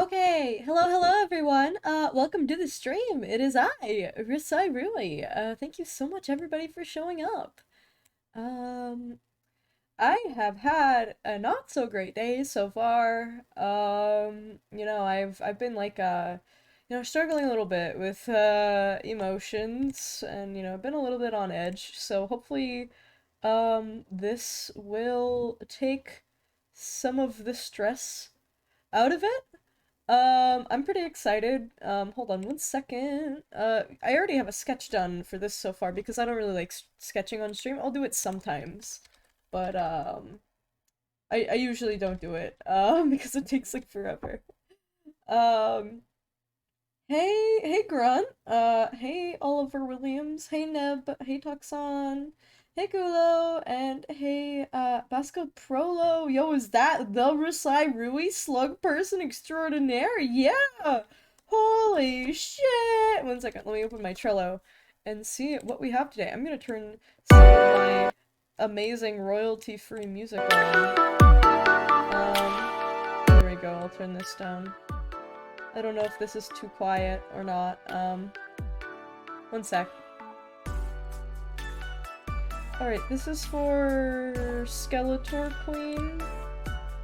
Okay, hello everyone. Welcome to the stream. It is I, Rasai Rui. Thank you so much everybody for showing up. Um, I have had a not so great day so far. I've been struggling a little bit with emotions and I've been a little bit on edge. So hopefully this will take some of the stress out of it. I'm pretty excited. Hold on one second. I already have a sketch done for this so far because I don't really like sketching on stream. I'll do it sometimes, but I usually don't do it because it takes like forever. Um, hey Grunt. Hey Oliver Williams. Hey Neb. Hey Tucson. Hey Gulo, and hey, Basco Prolo. Yo, is that the Rasai Rui slug person extraordinaire? Yeah! Holy shit! One second, let me open my Trello and see what we have today. I'm gonna turn some of my amazing royalty-free music on. There we go, I'll turn this down. I don't know if this is too quiet or not. One sec. Alright, this is for Skeletor Queen,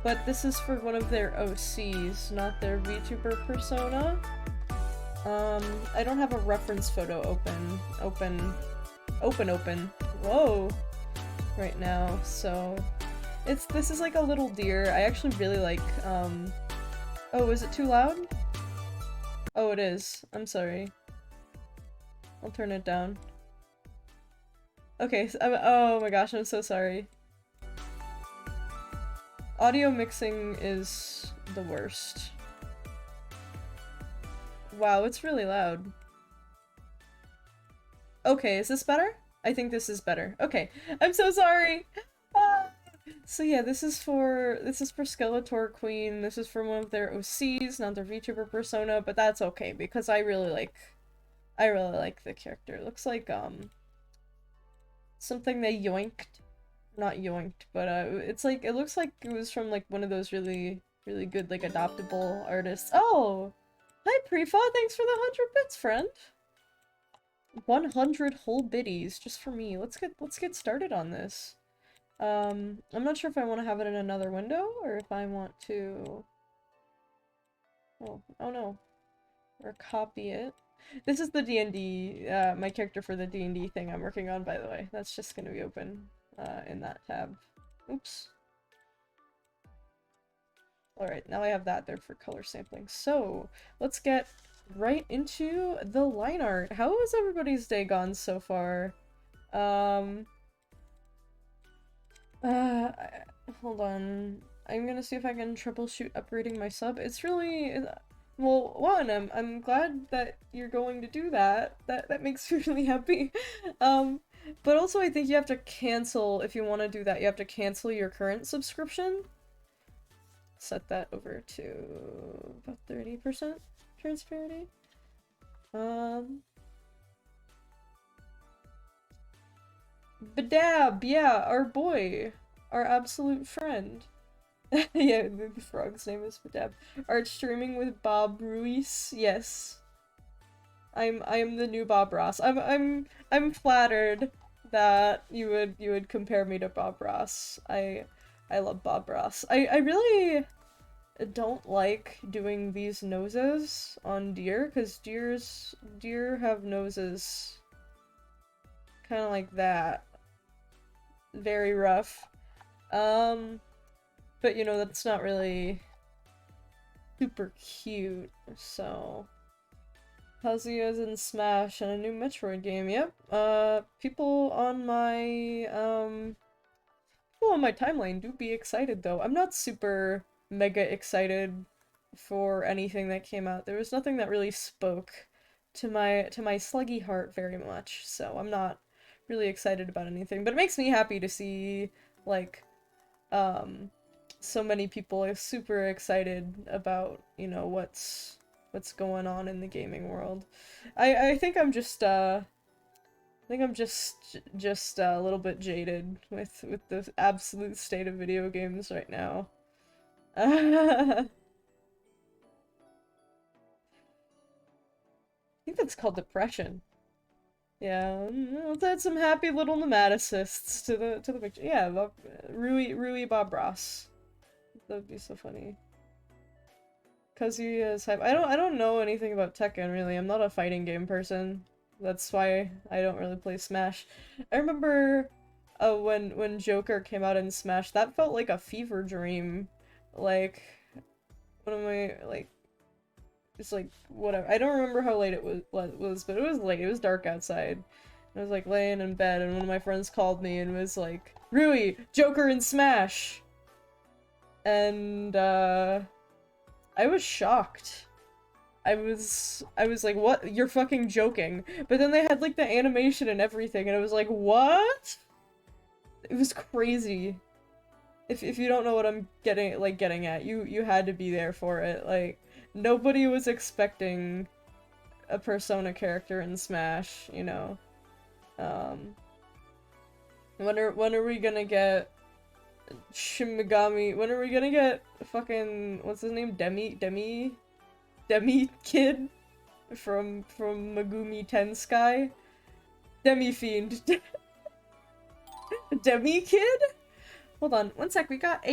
but this is for one of their OCs, not their VTuber persona. I don't have a reference photo open, whoa, right now, so this is like a little deer. I actually really like, oh, is it too loud? Oh, it is. I'm sorry. I'll turn it down. Okay, so oh my gosh, I'm so sorry. Audio mixing is the worst. Wow, it's really loud. Okay, is this better? I think this is better. Okay, I'm so sorry! Ah! So yeah, this is for Skeletor Queen. This is for one of their OCs, not their VTuber persona, but that's okay because I really like the character. It looks like something they yoinked. Not yoinked, but it looks like it was from like one of those really good like adoptable artists. Oh! Hi Prefa, thanks for the 100 bits, friend. 100 whole biddies just for me. Let's get started on this. I'm not sure if I want to have it in another window or if I want to oh no. Or copy it. This is the D&D, my character for the D&D thing I'm working on, by the way. That's just gonna be open in that tab. Oops. Alright, now I have that there for color sampling. So, let's get right into the line art. How has everybody's day gone so far? Uh, hold on. I'm gonna see if I can troubleshoot upgrading my sub. It's really... Well, one, I'm glad that you're going to do that. That makes me really happy. But also I think you have to cancel, if you want to do that, you have to cancel your current subscription. Set that over to about 30% transparency. Badab, yeah, our boy. Our absolute friend. Yeah, the frog's name is Badab. Art streaming with Bob Ruiz. Yes. I am the new Bob Ross. I'm flattered that you would compare me to Bob Ross. I love Bob Ross. I really don't like doing these noses on deer because deer have noses kind of like that. Very rough. But you know, that's not really super cute, so... Kazuya's in Smash and a new Metroid game, yep. People on my timeline do be excited, though. I'm not super mega excited for anything that came out. There was nothing that really spoke to my sluggy heart very much, so I'm not really excited about anything. But it makes me happy to see, like, so many people are super excited about, you know, what's going on in the gaming world. I think I'm just a little bit jaded with the absolute state of video games right now. think that's called depression. Yeah, let's add some happy little nematicists to the picture. Yeah, Rui Bob Ross. That'd be so funny. Cause he is hype. I don't know anything about Tekken really. I'm not a fighting game person. That's why I don't really play Smash. I remember when Joker came out in Smash, that felt like a fever dream. Like one of my like it's like whatever. I don't remember how late it was, but it was late. It was dark outside. I was like laying in bed and one of my friends called me and was like, "Rui, Joker in Smash." And I was shocked. I was like, what? You're fucking joking. But then they had like the animation and everything, and I was like, what? It was crazy. If you don't know what I'm getting at, you had to be there for it. Like, nobody was expecting a Persona character in Smash, you know. Um, when are we gonna get Shimigami? When are we gonna get fucking what's his name? Demi Kid from Megumi Tenskai? Demi Fiend. Demi Kid? Hold on, one sec. We got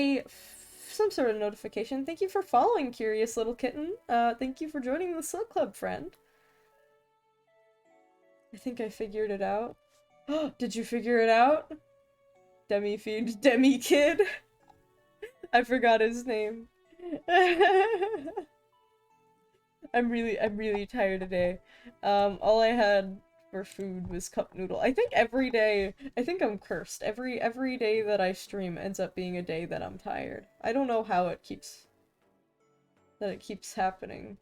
some sort of notification. Thank you for following, Curious Little Kitten. Thank you for joining the Slug Club, friend. I think I figured it out. Did you figure it out? Demi Fiend, Demi Kid. I forgot his name. I'm really tired today. All I had for food was cup noodle. I think every day, I think I'm cursed. Every day that I stream ends up being a day that I'm tired. I don't know how it keeps happening.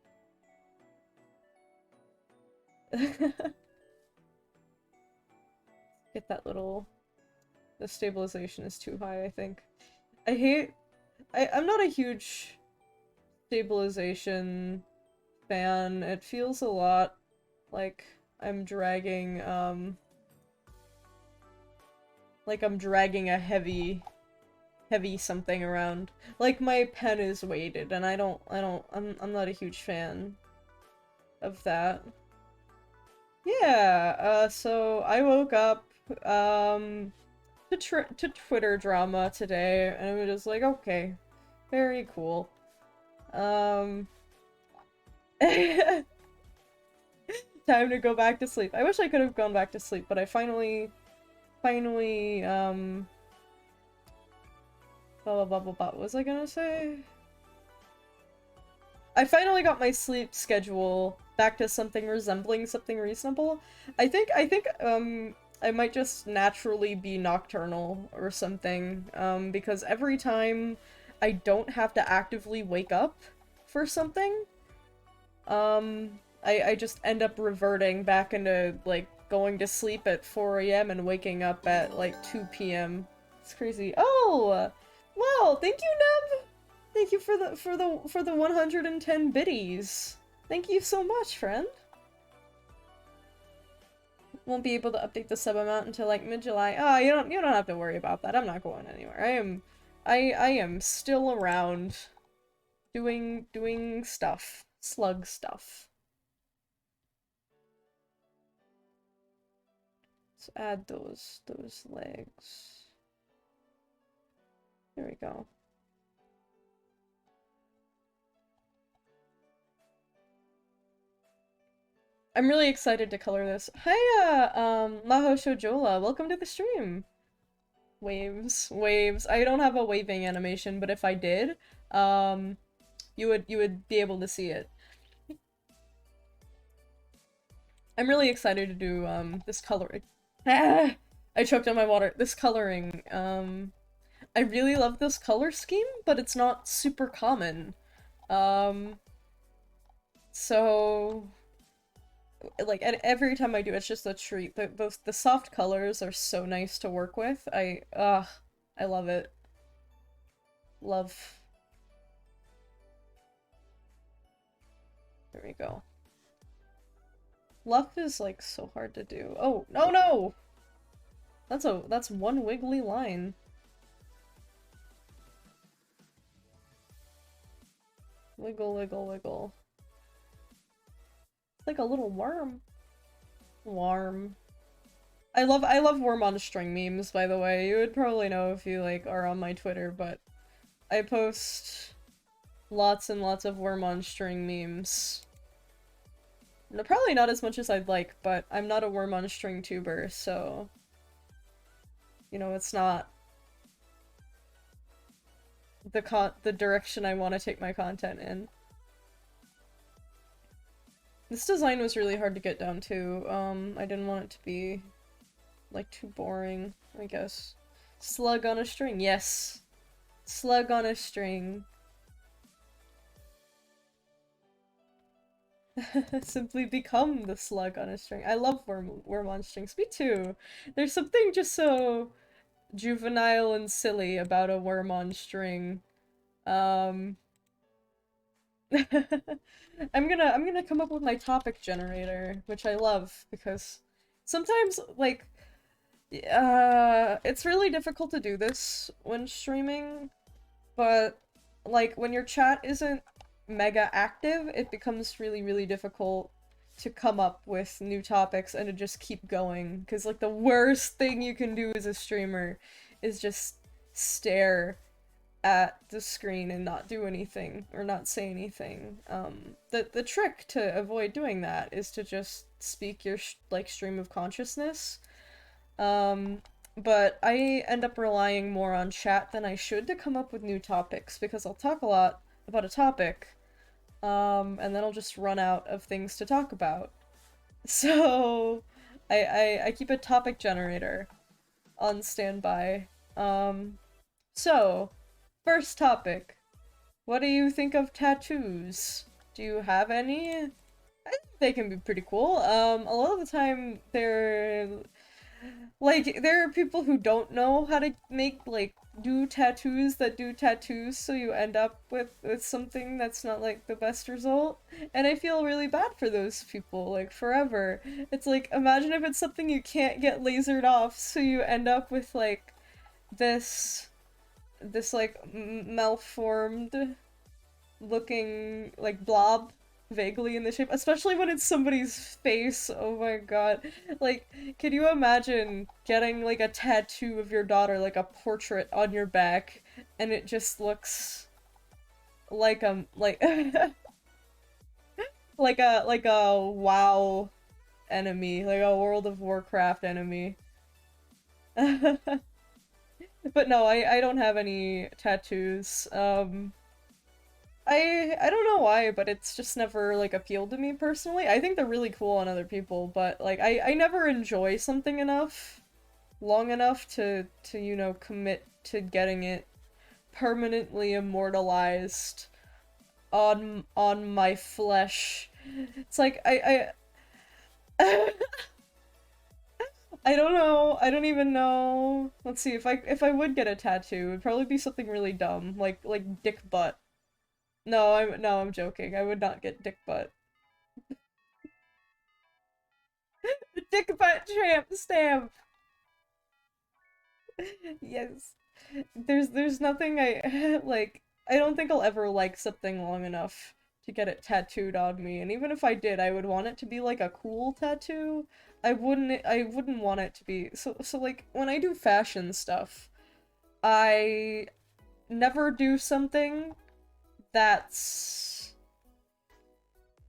Get that little, the stabilization is too high, I think. I'm not a huge stabilization fan. It feels a lot like I'm dragging a heavy something around. Like my pen is weighted and I'm not a huge fan of that. Yeah, so I woke up to Twitter drama today and I was just like, okay, very cool. Time to go back to sleep. I wish I could have gone back to sleep, but I finally, blah blah blah blah blah. What was I gonna say? I finally got my sleep schedule back to something resembling something reasonable. I think, I might just naturally be nocturnal or something, because every time I don't have to actively wake up for something, I just end up reverting back into, like, going to sleep at 4 a.m. and waking up at, like, 2 p.m. It's crazy. Oh! Wow, thank you, Neb! Thank you for the 110 biddies. Thank you so much, friend. Won't be able to update the sub amount until, like, mid-July. Oh, you don't have to worry about that. I'm not going anywhere. I am still around doing stuff. Slug stuff. Let's add those legs. There we go. I'm really excited to color this. Hiya, Maho Shojola, welcome to the stream. Waves. I don't have a waving animation, but if I did, you would be able to see it. I'm really excited to do, this coloring. Ah! I choked on my water. This coloring, I really love this color scheme, but it's not super common. So like every time I do, it's just a treat. The soft colors are so nice to work with. I love it. Love. There we go. Luff is like so hard to do. Oh, no! That's one wiggly line. Wiggle, wiggle, wiggle. Like a little worm. Worm. I love worm on string memes, by the way. You would probably know if you like are on my Twitter, but I post lots and lots of worm on string memes. No, probably not as much as I'd like, but I'm not a worm on string tuber, so you know, it's not the direction I want to take my content in. This design was really hard to get down to. I didn't want it to be like too boring, I guess. Slug on a string, yes. Slug on a string. Simply become the slug on a string. I love worm on strings. Me too. There's something just so juvenile and silly about a worm on string. Um, I'm gonna come up with my topic generator, which I love because sometimes like it's really difficult to do this when streaming, but like when your chat isn't mega active, it becomes really, really difficult to come up with new topics and to just keep going. Because like the worst thing you can do as a streamer is just stare at the screen and not do anything or not say anything. The trick to avoid doing that is to just speak your like stream of consciousness. But I end up relying more on chat than I should to come up with new topics because I'll talk a lot about a topic, and then I'll just run out of things to talk about. So I keep a topic generator on standby. So first topic. What do you think of tattoos? Do you have any? I think they can be pretty cool. A lot of the time they're like there are people who don't know how to make like do tattoos that do tattoos, so you end up with something that's not like the best result. And I feel really bad for those people, like forever. It's like imagine if it's something you can't get lasered off, so you end up with like this like malformed looking like blob vaguely in the shape, especially when it's somebody's face. Oh my god. Like, can you imagine getting like a tattoo of your daughter, like a portrait on your back, and it just looks like like a WoW enemy, like a World of Warcraft enemy. But no, I don't have any tattoos. I don't know why, but it's just never like appealed to me personally. I think they're really cool on other people, but like I never enjoy something enough long enough to you know commit to getting it permanently immortalized on my flesh. It's like I I don't know. I don't even know. Let's see if I would get a tattoo, it'd probably be something really dumb, like dick butt. No, I'm joking. I would not get dick butt. Dick butt tramp stamp. Yes. There's nothing I like I don't think I'll ever like something long enough to get it tattooed on me. And even if I did, I would want it to be like a cool tattoo. I wouldn't want it to be so like when I do fashion stuff, I never do something that's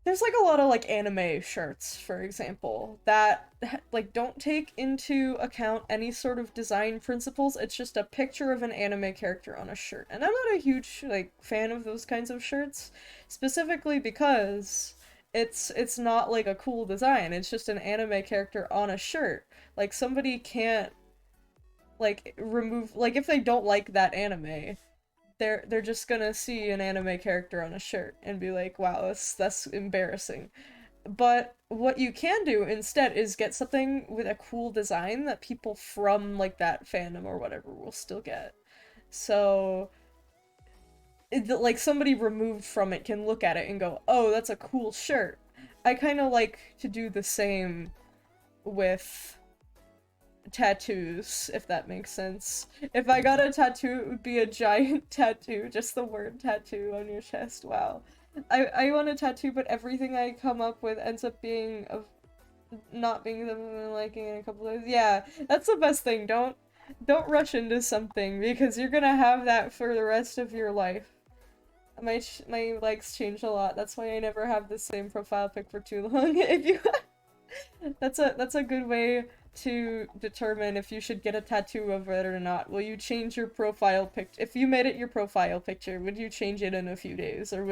there's like a lot of like anime shirts, for example, that like don't take into account any sort of design principles. It's just a picture of an anime character on a shirt. And I'm not a huge like fan of those kinds of shirts, specifically because it's not like a cool design. It's just an anime character on a shirt. Like somebody can't like remove like if they don't like that anime, they're just gonna see an anime character on a shirt and be like, wow, that's embarrassing. But what you can do instead is get something with a cool design that people from like that fandom or whatever will still get. So like somebody removed from it can look at it and go, oh, that's a cool shirt. I kind of like to do the same with tattoos, if that makes sense. If I got a tattoo, it would be a giant tattoo, just the word tattoo on your chest. Wow. I want a tattoo, but everything I come up with ends up being of not being something I'm liking in a couple of days. Yeah, that's the best thing. Don't rush into something because you're gonna have that for the rest of your life. My likes change a lot. That's why I never have the same profile pic for too long. If you that's a good way to determine if you should get a tattoo of it or not. Will you change your profile picture? If you made it your profile picture, would you change it in a few days, or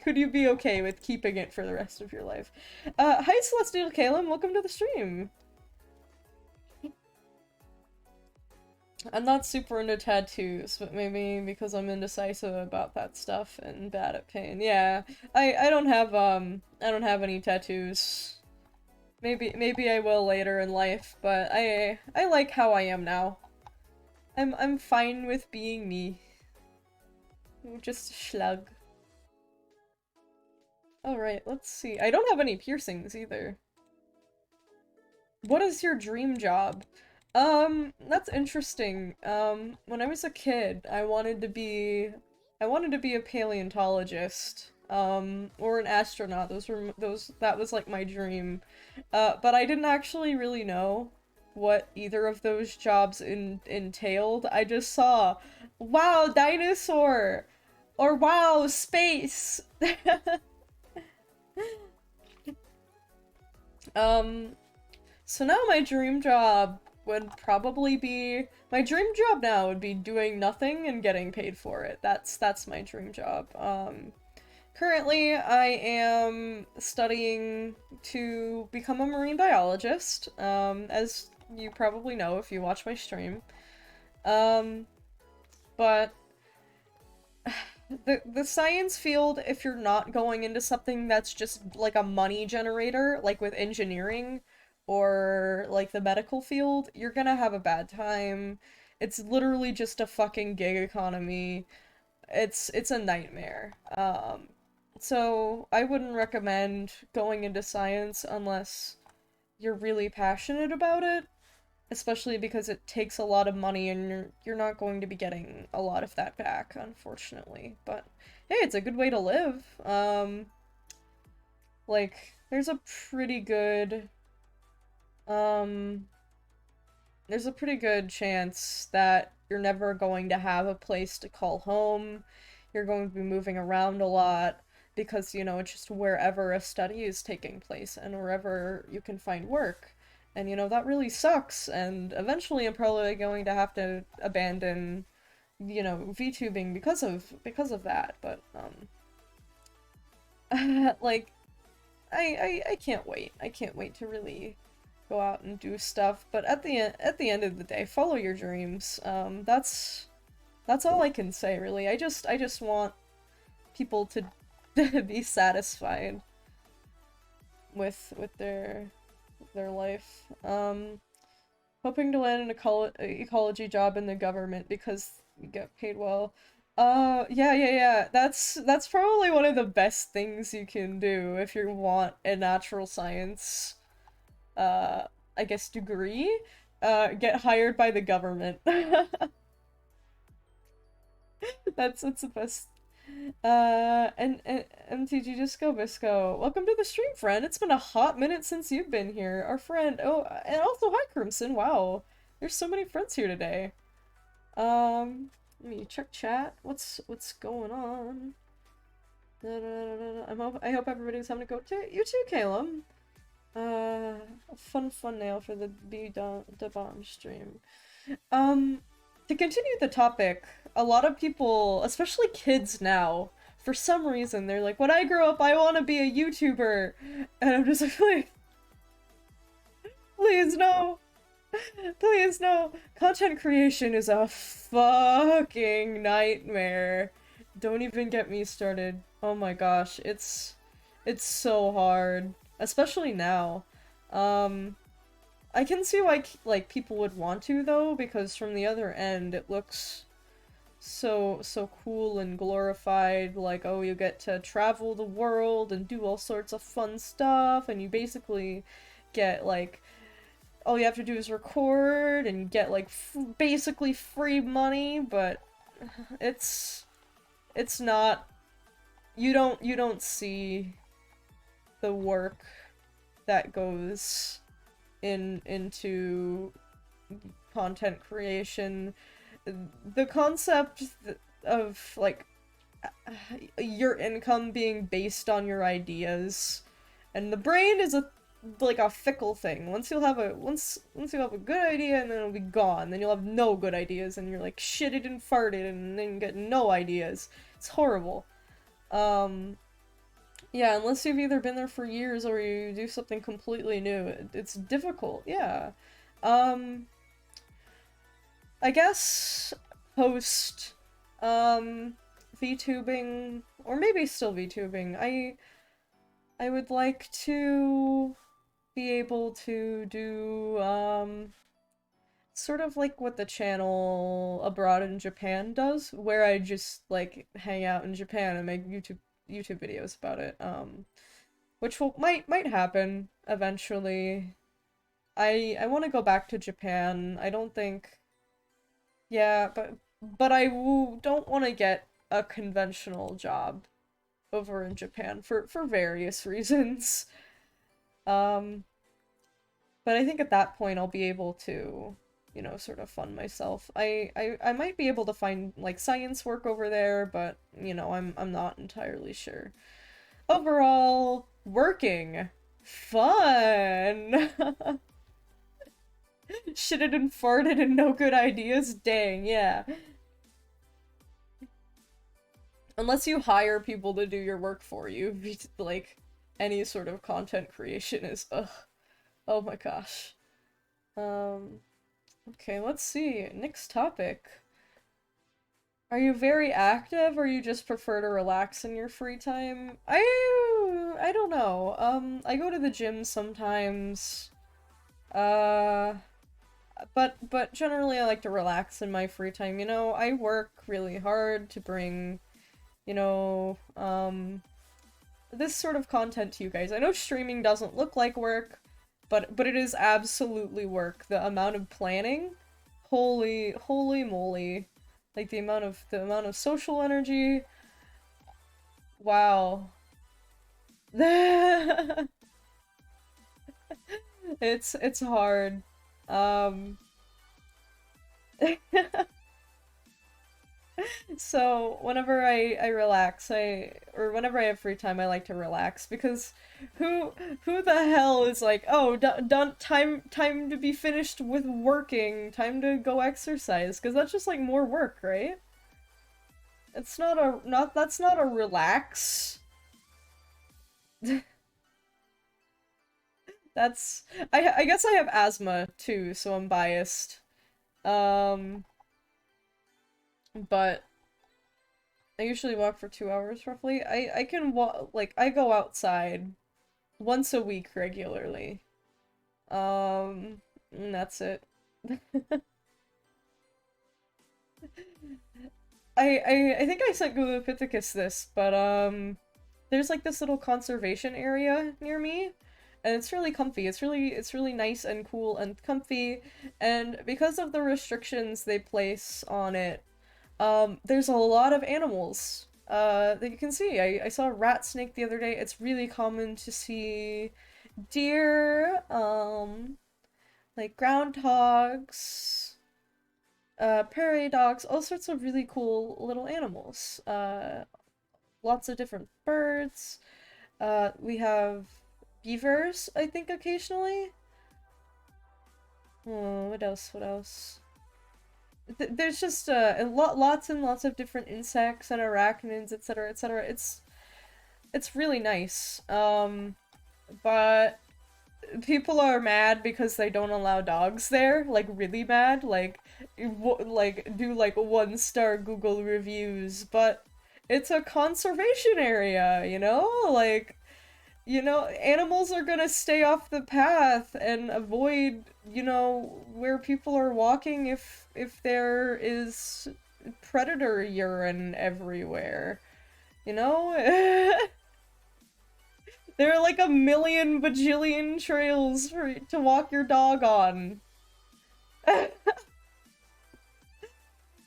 could you be okay with keeping it for the rest of your life? Hi Celestial Calum, welcome to the stream. I'm not super into tattoos, but maybe because I'm indecisive about that stuff and bad at pain. Yeah, I don't have any tattoos. Maybe I will later in life, but I like how I am now. I'm fine with being me. I'm just a slug. Alright, let's see. I don't have any piercings either. What is your dream job? That's interesting. When I was a kid, I wanted to be a paleontologist, or an astronaut. That was like my dream. But I didn't actually really know what either of those jobs entailed. I just saw, wow, dinosaur! Or wow, space! Um, So now my dream job now would be doing nothing and getting paid for it. That's my dream job. Currently I am studying to become a marine biologist, as you probably know if you watch my stream. Um, but the science field, if you're not going into something that's just like a money generator, like with engineering or like the medical field, you're gonna have a bad time. It's literally just a fucking gig economy. It's a nightmare. So I wouldn't recommend going into science unless you're really passionate about it, especially because it takes a lot of money and you're not going to be getting a lot of that back, unfortunately. But hey, it's a good way to live. Like there's a pretty good um there's a pretty good chance that you're never going to have a place to call home. You're going to be moving around a lot because, you know, it's just wherever a study is taking place and wherever you can find work. And, you know, that really sucks. And eventually I'm probably going to have to abandon, you know, VTubing because of that. But, like, I can't wait. I can't wait to really go out and do stuff. But at the end of the day, follow your dreams. That's all I can say, really. I just want people to be satisfied with their life. Hoping to land an ecology job in the government because you get paid well. Yeah. That's probably one of the best things you can do if you want a natural science, I guess degree. Get hired by the government. That's the best. And MTG Disco Bisco, welcome to the stream, friend. It's been a hot minute since you've been here. Our friend, oh, and also hi, Crimson. Wow, there's so many friends here today. Let me check chat. What's going on? I hope everybody's having a go too. You too, Calum. A fun nail for the the bomb stream. To continue the topic, a lot of people, especially kids now, for some reason, they're like, when I grow up, I want to be a YouTuber. And I'm just like, please no. Please no. Content creation is a fucking nightmare. Don't even get me started. Oh my gosh, it's so hard, especially now. I can see why like people would want to though, because from the other end it looks so cool and glorified, like, oh, you get to travel the world and do all sorts of fun stuff, and you basically get like all you have to do is record and get like basically free money, but it's it's not you don't see the work that goes into content creation. The concept of like your income being based on your ideas, and the brain is a fickle thing. Once you have a good idea, and then it'll be gone. Then you'll have no good ideas, and you're like shitted and farted, and then you get no ideas. It's horrible. Um, yeah, unless you've either been there for years or you do something completely new, it's difficult. Yeah. Um, I guess post VTubing, or maybe still VTubing, I would like to be able to do sort of like what the channel abroad in Japan does, where I just like hang out in Japan and make YouTube videos about it. Which might happen eventually. I want to go back to Japan. I don't think, yeah, but don't want to get a conventional job over in Japan for various reasons. Um, but I think at that point I'll be able to, sort of fund myself. I might be able to find like science work over there, but I'm not entirely sure. Overall, working fun. Shitted and farted and no good ideas. Dang, yeah. Unless you hire people to do your work for you, like any sort of content creation is ugh. Oh my gosh. Um, okay, let's see. Next topic. Are you very active or you just prefer to relax in your free time? I don't know. I go to the gym sometimes. Uh, but generally I like to relax in my free time. I work really hard to bring, you know, um, this sort of content to you guys. I know streaming doesn't look like work, but it is absolutely work. The amount of planning, holy moly. Like the amount of social energy. Wow. It's hard. Um So whenever I relax, or whenever I have free time, I like to relax because who who the hell is like, oh, done, time to be finished with working, time to go exercise, because that's just like more work, right? It's not a not That's not a relax. That's I guess I have asthma too, so I'm biased. Um, but I usually walk for 2 hours roughly. I can walk, like I go outside once a week regularly. And that's it. I think I sent Gulipithecus this, but there's like this little conservation area near me, and it's really comfy. It's really nice and cool and comfy, and because of the restrictions they place on it, there's a lot of animals that you can see. I saw a rat snake the other day. It's really common to see deer, like groundhogs, prairie dogs, all sorts of really cool little animals. Lots of different birds. We have beavers, I think, occasionally. Oh, what else? What else? There's just lots and lots of different insects and arachnids, etc., etc. It's really nice. But people are mad because they don't allow dogs there, like really mad, like do like 1-star Google reviews, but it's a conservation area, like animals are gonna stay off the path and avoid, where people are walking if there is predator urine everywhere, you know? There are like a million bajillion trails to walk your dog on.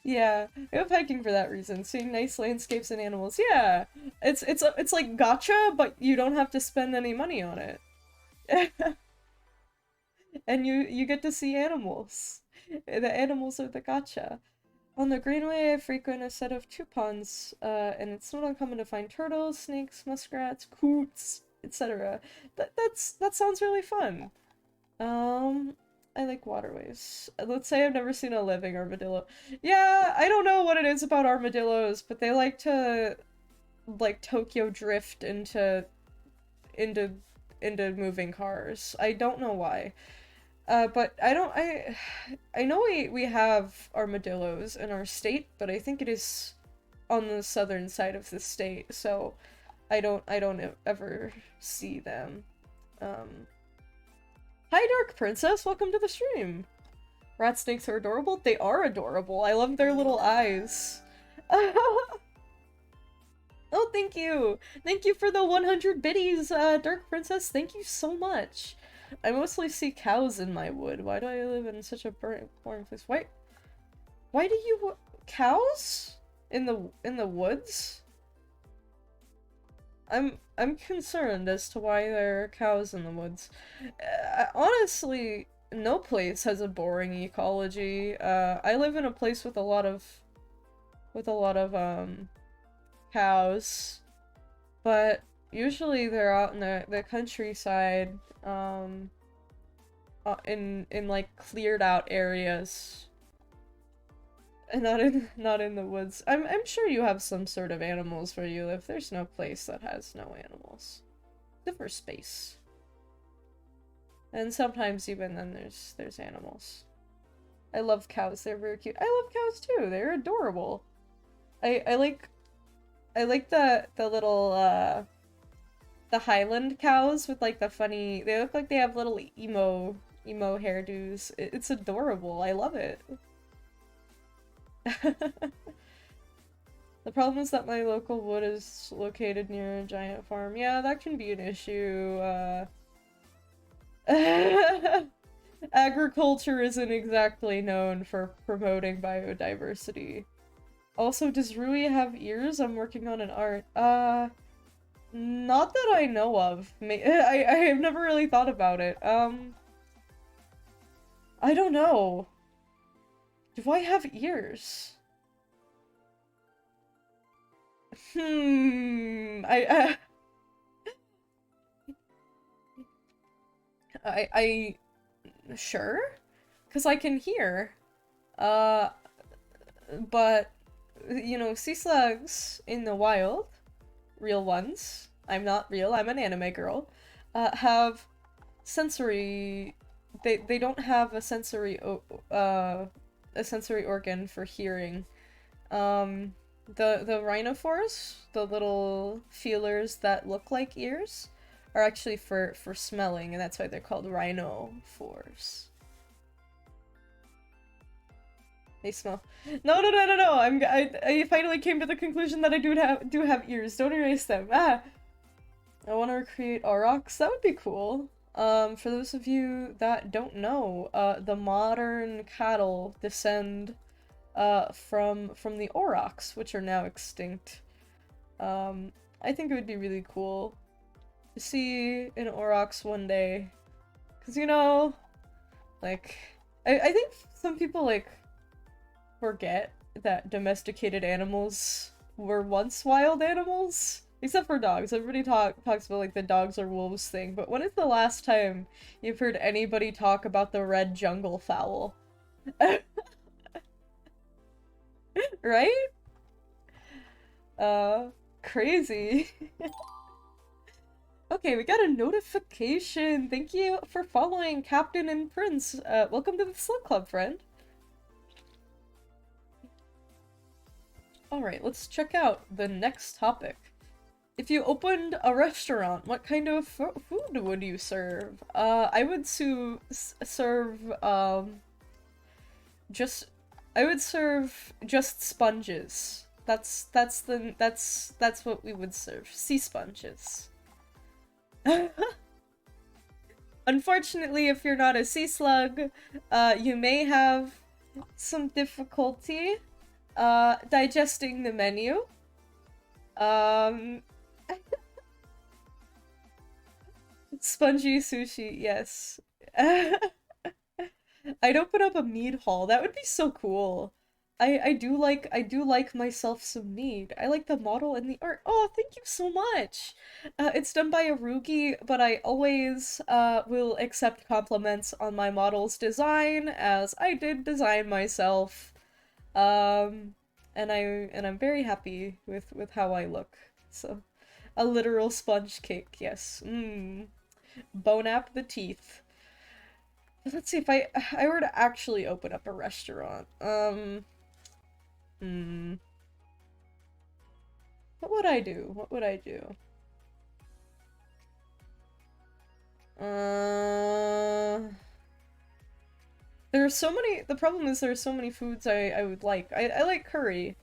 Yeah, I love hiking for that reason. Seeing nice landscapes and animals. Yeah, it's like gotcha, but you don't have to spend any money on it, and you get to see animals. The animals are the gotcha. On the Greenway, I frequent a set of two ponds, and it's not uncommon to find turtles, snakes, muskrats, coots, etc. That sounds really fun. Um, I like waterways. Let's say I've never seen a living armadillo. Yeah, I don't know what it is about armadillos, but they like to like Tokyo drift into into moving cars. I don't know why. But I know we have armadillos in our state, but I think it is on the southern side of the state, so I don't ever see them. Um, Hi Dark Princess, welcome to the stream. Rat snakes are adorable. They are adorable. I love their little eyes. Oh, thank you! Thank you for the 100 biddies, Dark Princess. Thank you so much. I mostly see cows in my wood. Why do I live in such a boring place? Why do you cows in the woods? I'm concerned as to why there are cows in the woods. Honestly, no place has a boring ecology. I live in a place with a lot of cows, but usually they're out in the countryside, in like cleared out areas, and not in the woods. I'm sure you have some sort of animals where you live. There's no place that has no animals. Except for space. And sometimes even then there's animals. I love cows, they're very cute. I love cows too, they're adorable. I like the little the Highland cows with like the funny, they look like they have little emo hairdos. It's adorable. I love it. The problem is that my local wood is located near a giant farm. Yeah, that can be an issue. Agriculture isn't exactly known for promoting biodiversity. Also, does Rui have ears? I'm working on an art. Not that I know of. I have never really thought about it. I don't know. Do I have ears? I sure? Because I can hear. Uh, but, you know, sea slugs in the wild, real ones, I'm not real, I'm an anime girl, have sensory, they don't have a sensory organ for hearing. The rhinophores, the little feelers that look like ears, are actually for smelling, and that's why they're called rhinophores. They smell. No. I finally came to the conclusion that I do have ears. Don't erase them. Ah, I want to recreate aurochs. That would be cool. For those of you that don't know, the modern cattle descend from the aurochs, which are now extinct. I think it would be really cool to see an aurochs one day, cause you know, like, I think some people like forget that domesticated animals were once wild animals. Except for dogs. Everybody talks about like the dogs or wolves thing, but when is the last time you've heard anybody talk about the red jungle fowl? Right? Crazy. Okay, we got a notification. Thank you for following Captain and Prince. Welcome to the Slug Club, friend. Alright, let's check out the next topic. If you opened a restaurant, what kind of food would you serve? I would serve, just, I would serve just sponges. That's what we would serve. Sea sponges. Unfortunately, if you're not a sea slug, you may have some difficulty Digesting the menu. Um, Spongy sushi, yes. I'd open up a mead hall. That would be so cool. I do like myself some mead. I like the model and the art. Oh, thank you so much. It's done by Arugi, but I always will accept compliments on my model's design as I did design myself. Um and I'm very happy with how I look. So, a literal sponge cake. Yes. Bone up the teeth. Let's see if I were to actually open up a restaurant. Hmm. What would I do? What would I do? Uh, the problem is there are so many foods I would like. I like curry.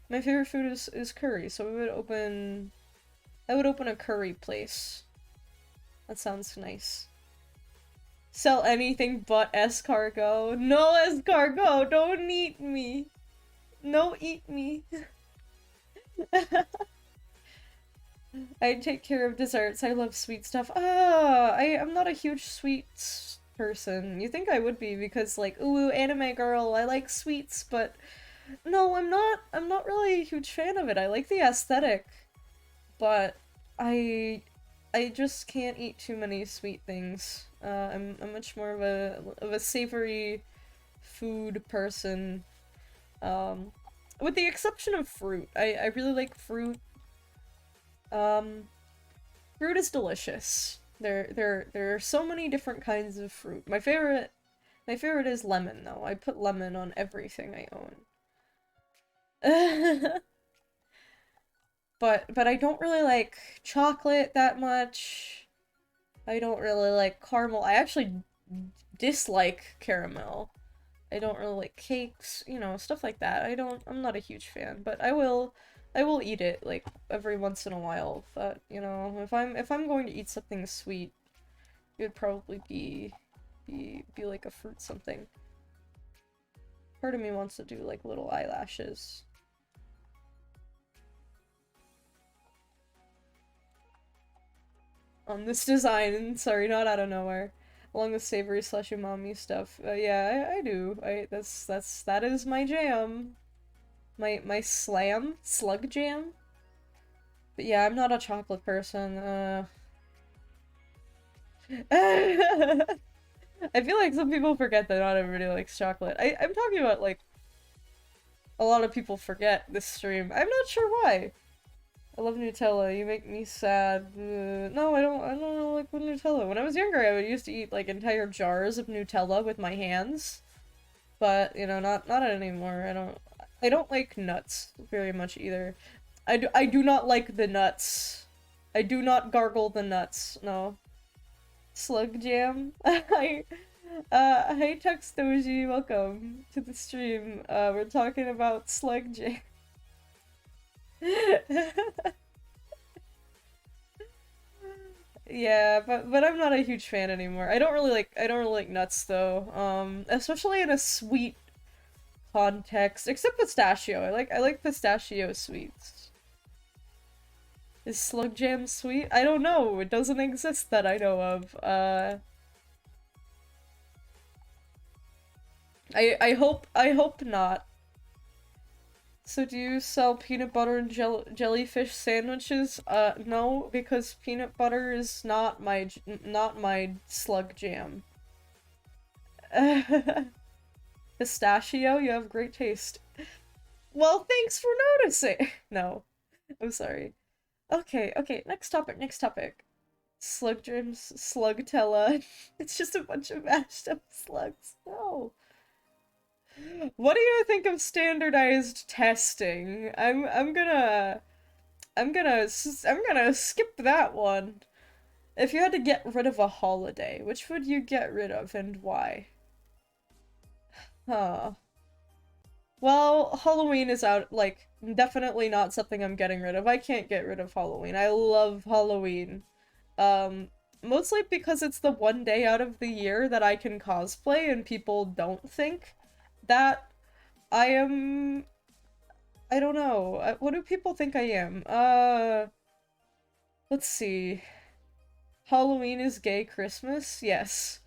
My favorite food is curry, so I would open a curry place. That sounds nice. Sell anything but escargot. No escargot, don't eat me. No eat me. I take care of desserts. I love sweet stuff. I'm not a huge sweets person. You think I would be because like, ooh, anime girl, I like sweets, but no, I'm not. I'm not really a huge fan of it. I like the aesthetic, but I I just can't eat too many sweet things. I'm much more of a savory food person. Um, with the exception of fruit. I really like fruit. Um, Fruit is delicious. There are so many different kinds of fruit. My favorite is lemon though. I put lemon on everything I own. But I don't really like chocolate that much. I don't really like caramel. I actually dislike caramel. I don't really like cakes, you know, stuff like that. I'm not a huge fan, but I will eat it like every once in a while. But, you know, if I'm going to eat something sweet, it would probably be like a fruit something. Part of me wants to do like little eyelashes. On this design, sorry, not out of nowhere. Along with savory slash umami stuff. Yeah, I do. That is my jam. My slam? Slug jam? But yeah, I'm not a chocolate person. I feel like some people forget that not everybody likes chocolate. I'm talking about, like, a lot of people forget this stream. I'm not sure why. I love Nutella. You make me sad. No, I don't know, like, with Nutella. When I was younger, I would used to eat, like, entire jars of Nutella with my hands. But, you know, not anymore. I don't like nuts very much either. I do not like the nuts. I do not gargle the nuts. No. Slug jam. Hey Tuxdoji, welcome to the stream. We're talking about slug jam. Yeah, but I'm not a huge fan anymore. I don't really like nuts though. Especially in a sweet context, except pistachio. I like pistachio sweets. Is slug jam sweet? I don't know. It doesn't exist that I know of. I hope not. So do you sell peanut butter and jellyfish sandwiches? No, because peanut butter is not my slug jam. Pistachio, you have great taste. Well, thanks for noticing. No, I'm sorry. Okay, next topic, next topic. Slug dreams, slugtella. It's just a bunch of mashed up slugs. No. What do you think of standardized testing? I'm gonna skip that one. If you had to get rid of a holiday, which would you get rid of and why? Huh. Well, Halloween is out, like, definitely not something I'm getting rid of. I can't get rid of Halloween. I love Halloween. Um, Mostly because it's the one day out of the year that I can cosplay and people don't think that I am I don't know. What do people think I am? Let's see. Halloween is gay Christmas? Yes.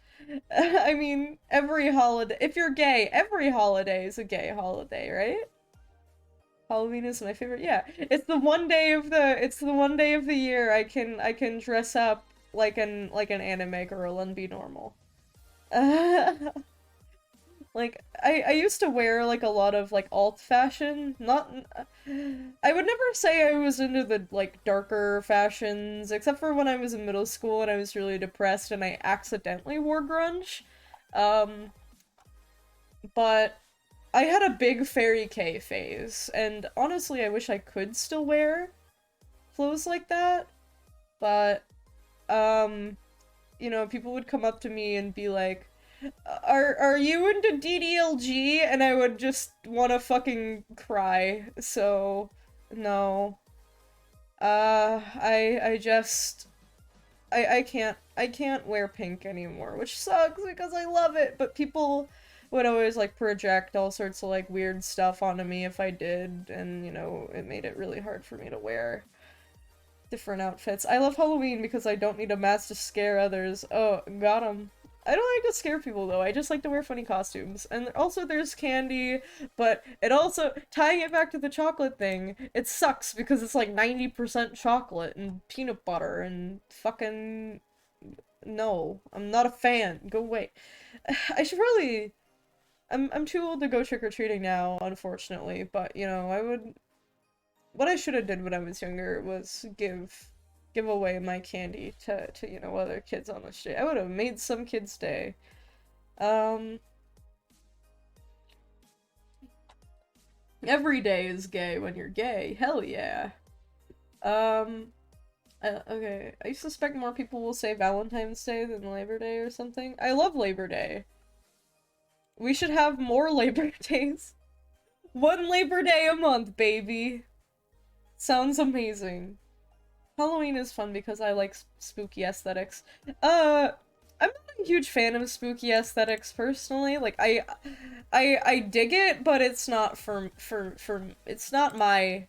I mean, every holiday, if you're gay, every holiday is a gay holiday, right? Halloween is my favorite. Yeah. It's the one day of the year I can dress up like an anime girl and be normal. Like I used to wear like a lot of like alt fashion. Not I would never say I was into the like darker fashions, except for when I was in middle school and I was really depressed and I accidentally wore grunge. Um, but I had a big Fairy K phase, and honestly, I wish I could still wear clothes like that. But people would come up to me and be like, are you into DDLG? And I would just want to fucking cry. So, no. I just I can't wear pink anymore, which sucks because I love it, but people would always like project all sorts of like weird stuff onto me if I did, and it made it really hard for me to wear different outfits. I love Halloween because I don't need a mask to scare others. Oh, got 'em. I don't like to scare people though. I just like to wear funny costumes. And also there's candy, but it also tying it back to the chocolate thing, it sucks because it's like 90% chocolate and peanut butter and fucking no. I'm not a fan. Go away. I should probably I'm too old to go trick-or-treating now, unfortunately, but I would what I should have did when I was younger was give away my candy to other kids on the street. I would have made some kids' day. Um, every day is gay when you're gay. Hell yeah. Um, okay. I suspect more people will say Valentine's Day than Labor Day or something. I love Labor Day. We should have more Labor Days. One Labor Day a month, baby. Sounds amazing. Halloween is fun because I like spooky aesthetics. Uh, I'm not a huge fan of spooky aesthetics personally. Like I dig it, but it's not it's not my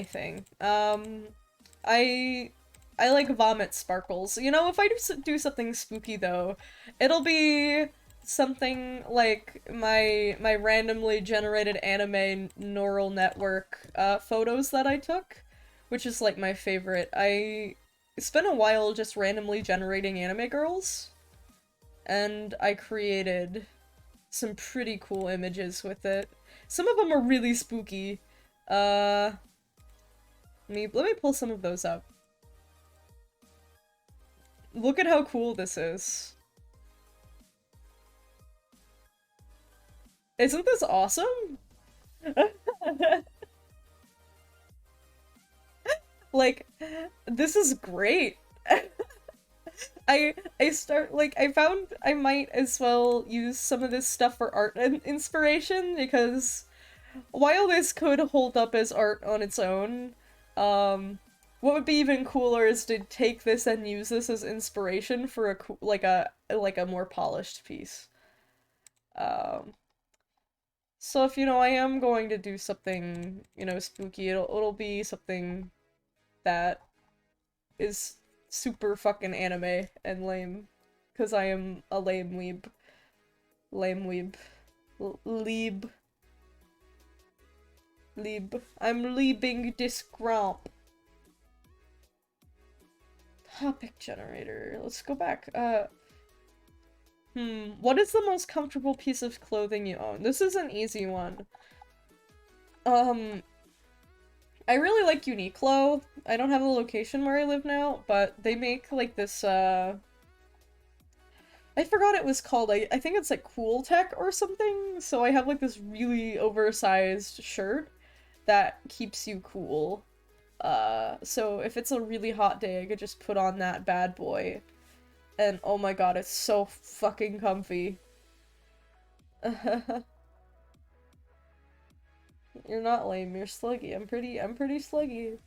thing. I I like vomit sparkles. If I do something spooky though, it'll be something like my randomly generated anime neural network photos that I took, which is like my favorite. I spent a while just randomly generating anime girls, and I created some pretty cool images with it. Some of them are really spooky. Uh, let me pull some of those up. Look at how cool this is. Isn't this awesome? Like, this is great. I found I might as well use some of this stuff for art and inspiration because while this could hold up as art on its own, what would be even cooler is to take this and use this as inspiration for a more polished piece. Um, so if I am going to do something, spooky, it'll be something that is super fucking anime and lame, because I am a lame weeb. Lame weeb. Leeb. Leeb. I'm leaving this grump. Topic generator. Let's go back. What is the most comfortable piece of clothing you own? This is an easy one. I really like Uniqlo. I don't have a location where I live now, but they make like this, I forgot it was called. I think it's like Cool Tech or something. So I have like this really oversized shirt that keeps you cool. So if it's a really hot day, I could just put on that bad boy. And oh my god, it's so fucking comfy. You're not lame, you're sluggy. I'm pretty sluggy.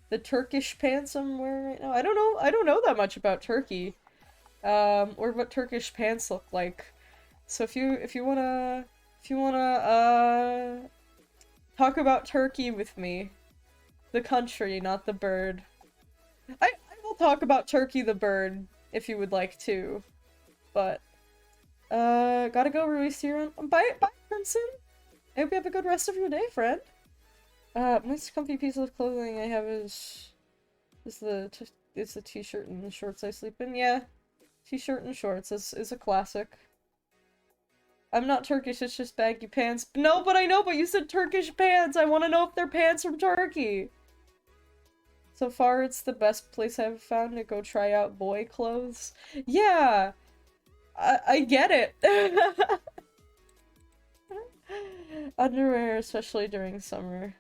The Turkish pants I'm wearing right now. I don't know that much about Turkey. Or what Turkish pants look like. So if you wanna Talk about Turkey with me. The country, not the bird. I will talk about Turkey the bird, if you would like to. But, gotta go, Rui. See you around. Bye, Crimson! I hope you have a good rest of your day, friend. Most comfy piece of clothing I have is the t-shirt and the shorts I sleep in. Yeah, t-shirt and shorts is a classic. I'm not Turkish, it's just baggy pants. No, but I know, but you said Turkish pants! I want to know if they're pants from Turkey! So far, it's the best place I've found to go try out boy clothes. Yeah! I get it! Underwear, especially during summer.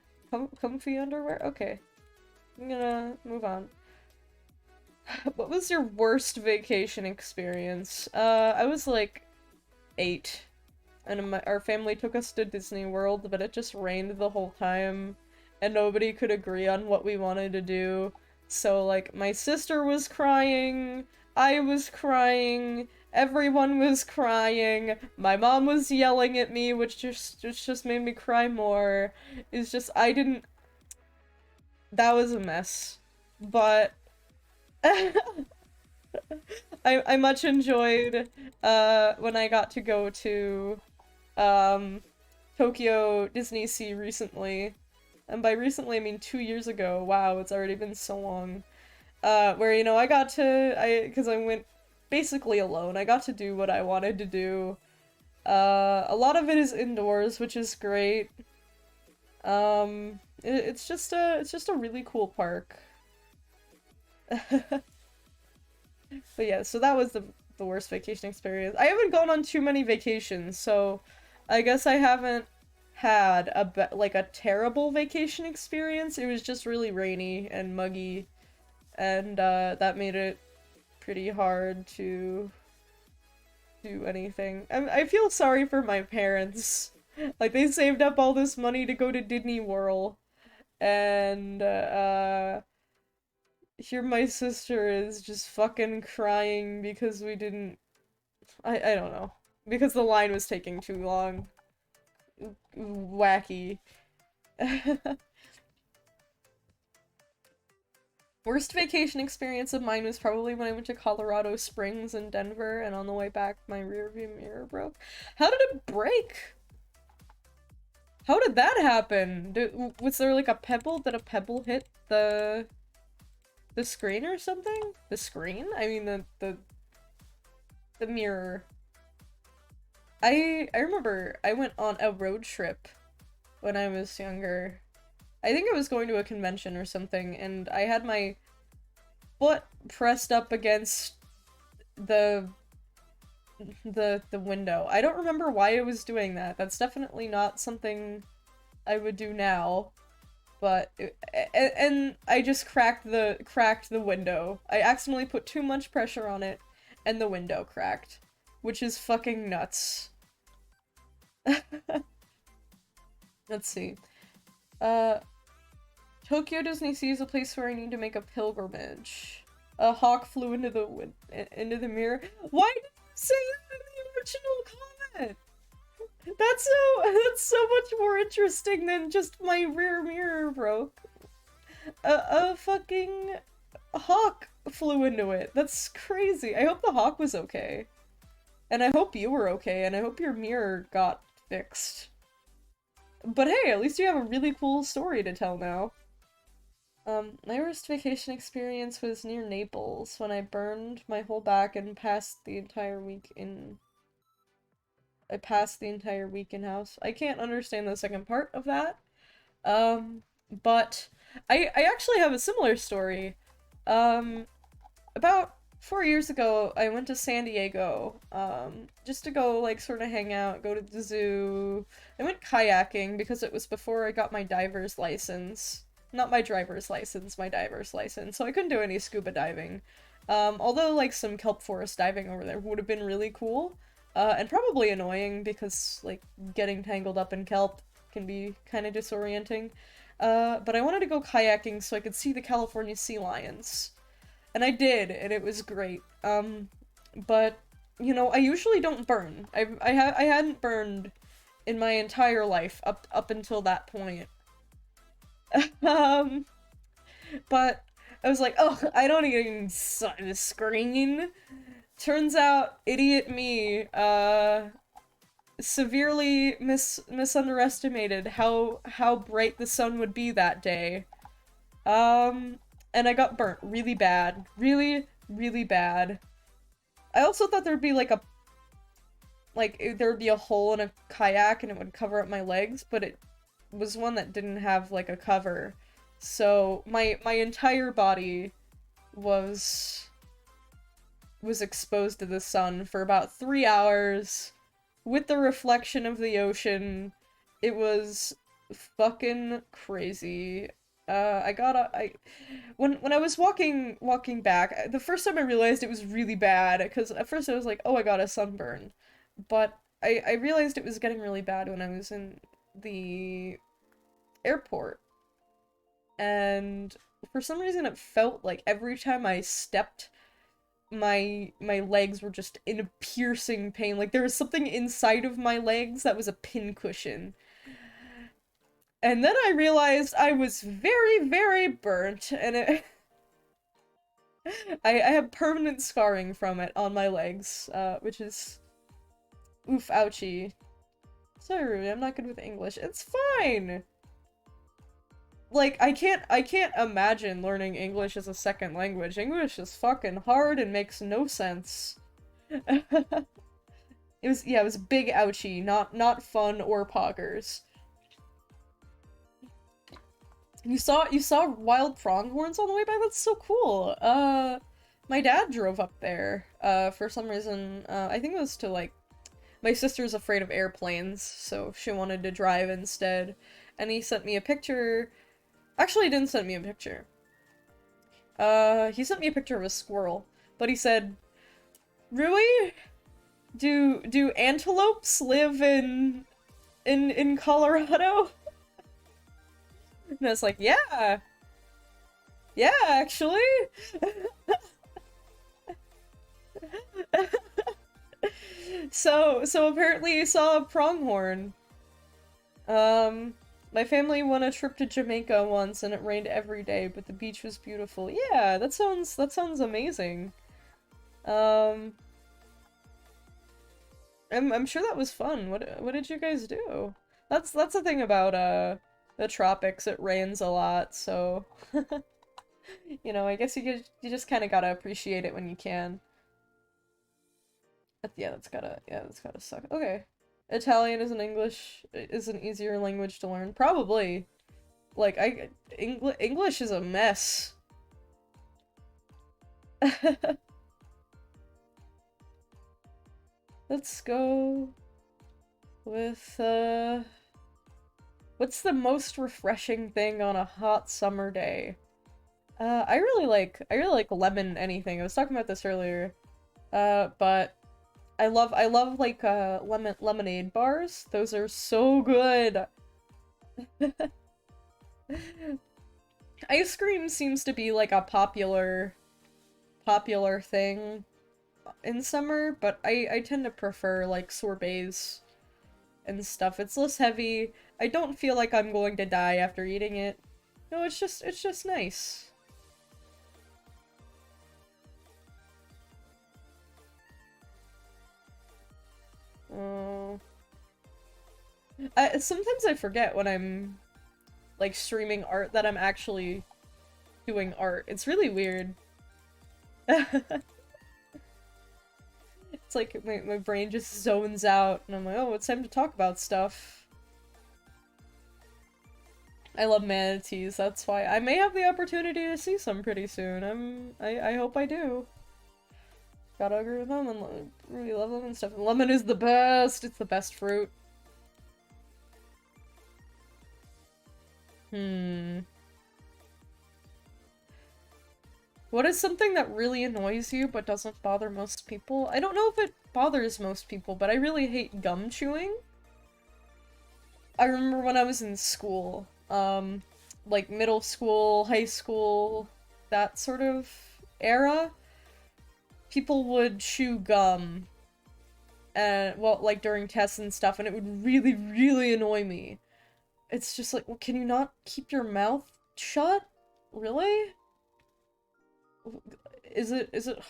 Comfy underwear? Okay. I'm gonna move on. What was your worst vacation experience? I was like 8. And our family took us to Disney World, but it just rained the whole time. And nobody could agree on what we wanted to do. So, like, my sister was crying, I was crying, everyone was crying, my mom was yelling at me, which just made me cry more. It's just, that was a mess. But I much enjoyed when I got to go to Tokyo Disney Sea recently. And by recently I mean 2 years ago. Wow, it's already been so long. Where, you know, because I went basically alone. I got to do what I wanted to do. A lot of it is indoors, which is great. It's just a really cool park. But yeah, so that was the worst vacation experience. I haven't gone on too many vacations, so I guess I haven't had a terrible vacation experience. It was just really rainy and muggy, and that made it pretty hard to do anything. I feel sorry for my parents. Like, they saved up all this money to go to Disney World, and here my sister is just fucking crying because we didn't... I don't know. Because the line was taking too long. Wacky. Worst vacation experience of mine was probably when I went to Colorado Springs and Denver, and on the way back my rearview mirror broke. How did it break? How did that happen? Was there like a pebble? Did a pebble hit the screen or something? The screen? I mean the mirror. I remember I went on a road trip when I was younger. I think I was going to a convention or something, and I had my foot pressed up against the window. I don't remember why I was doing that. That's definitely not something I would do now. But and I just cracked the window. I accidentally put too much pressure on it, and the window cracked, which is fucking nuts. Let's see. Tokyo Disney Sea is a place where I need to make a pilgrimage. A hawk flew into the mirror. Why did you say that in the original comment? That's so much more interesting than just my rear mirror broke. A fucking hawk flew into it. That's crazy. I hope the hawk was okay. And I hope you were okay, and I hope your mirror got fixed. But hey, at least you have a really cool story to tell now. My worst vacation experience was near Naples, when I burned my whole back and passed the entire week in... I passed the entire week in house. I can't understand the second part of that. But I actually have a similar story. About 4 years ago, I went to San Diego, just to go, like, sort of hang out, go to the zoo. I went kayaking because it was before I got my diver's license. Not my driver's license, my diver's license, so I couldn't do any scuba diving. Although, like, some kelp forest diving over there would have been really cool, and probably annoying because, like, getting tangled up in kelp can be kind of disorienting. But I wanted to go kayaking so I could see the California sea lions. And I did, and it was great. But, you know, I usually don't burn. I hadn't burned in my entire life up until that point. um, but I was like, oh, I don't even sign the screen. Turns out, idiot me, severely misunderestimated how bright the sun would be that day. Um, and I got burnt really bad, really really bad. I also thought there'd be there would be a hole in a kayak and it would cover up my legs, but it was one that didn't have like a cover. So my entire body was exposed to the sun for about 3 hours with the reflection of the ocean. It was fucking crazy. When I was walking back, the first time I realized it was really bad, because at first I was like, oh, I got a sunburn. But I realized it was getting really bad when I was in the airport. And for some reason it felt like every time I stepped, my legs were just in a piercing pain. Like there was something inside of my legs that was a pincushion. And then I realized I was very, very burnt, and I have permanent scarring from it on my legs, which is oof, ouchie. Sorry, Rui, I'm not good with English. It's fine. Like I can't imagine learning English as a second language. English is fucking hard and makes no sense. It was big ouchie, not fun or poggers. You saw wild pronghorns on the way by? That's so cool. My dad drove up there, for some reason. I think it was to, like, my sister's afraid of airplanes, so she wanted to drive instead. And he sent me a picture. Actually, he didn't send me a picture. He sent me a picture of a squirrel. But he said, Rui, do antelopes live in Colorado? And I was like, yeah! Yeah, actually! So apparently you saw a pronghorn. My family went a trip to Jamaica once and it rained every day, but the beach was beautiful. Yeah, that sounds amazing. Um, I'm sure that was fun. What did you guys do? That's the thing about the tropics. It rains a lot, so you know, I guess you just kind of gotta appreciate it when you can. That's gotta suck. Okay. Italian is an easier language to learn. Probably. Like English is a mess. Let's go with what's the most refreshing thing on a hot summer day? I really like lemon anything. I was talking about this earlier. But I love like lemonade bars. Those are so good. Ice cream seems to be like a popular thing in summer, but I tend to prefer like sorbets and stuff. It's less heavy. I don't feel like I'm going to die after eating it. No, it's just nice. Oh. Sometimes I forget when I'm like streaming art that I'm actually doing art. It's really weird. It's like my brain just zones out and I'm like, oh, it's time to talk about stuff. I love manatees, that's why. I may have the opportunity to see some pretty soon. I hope I do. Gotta agree with them and really love them and stuff. Lemon is the best! It's the best fruit. What is something that really annoys you but doesn't bother most people? I don't know if it bothers most people, but I really hate gum chewing. I remember when I was in school, like middle school, high school, that sort of era, people would chew gum and well, like during tests and stuff, and it would really, really annoy me. It's just like, well, can you not keep your mouth shut? Really? Is it, the,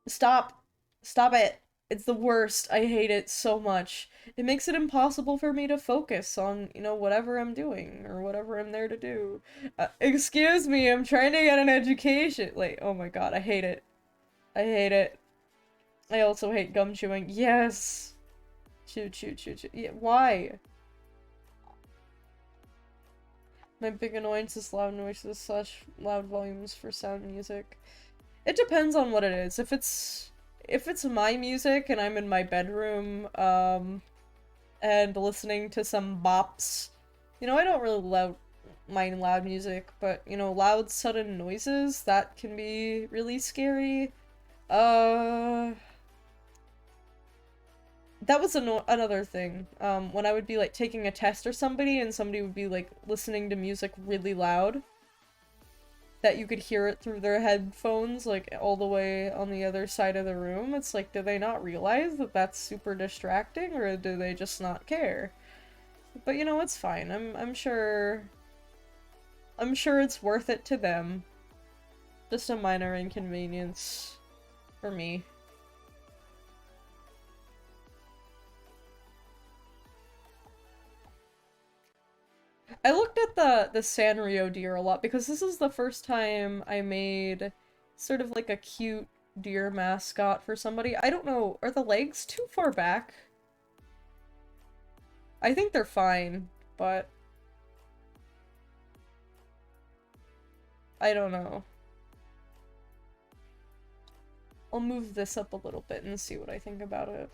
stop, stop it. It's the worst. I hate it so much. It makes it impossible for me to focus on, you know, whatever I'm doing or whatever I'm there to do. Excuse me, I'm trying to get an education. Like, oh my god, I hate it. I hate it. I also hate gum chewing. Yes. Chew, chew, chew, chew. Yeah, why? My big annoyance is loud noises slash loud volumes for sound music. It depends on what it is. If it's my music and I'm in my bedroom, and listening to some bops, you know, I don't really mind loud music, but you know, loud sudden noises, that can be really scary. That was another thing. When I would be like taking a test or somebody and somebody would be like listening to music really loud, that you could hear it through their headphones, like all the way on the other side of the room. It's like, do they not realize that that's super distracting, or do they just not care? But you know, it's fine. I'm sure it's worth it to them. Just a minor inconvenience for me. I looked at the Sanrio deer a lot because this is the first time I made sort of like a cute deer mascot for somebody. I don't know, are the legs too far back? I think they're fine, but I don't know. I'll move this up a little bit and see what I think about it.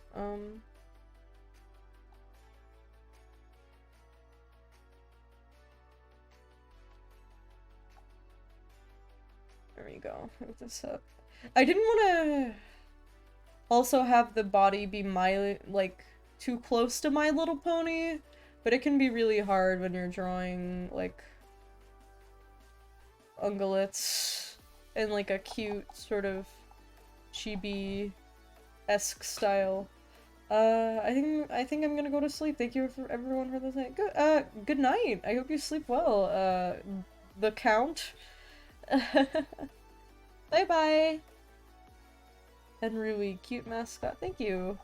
There we go. Move this up. I didn't want to also have the body be like, too close to My Little Pony, but it can be really hard when you're drawing, like, ungulates in, like, a cute, sort of chibi-esque style. I think I'm gonna go to sleep. Thank you for everyone for this night. Good night. I hope you sleep well, the Count. Bye-bye! And Rui, cute mascot. Thank you.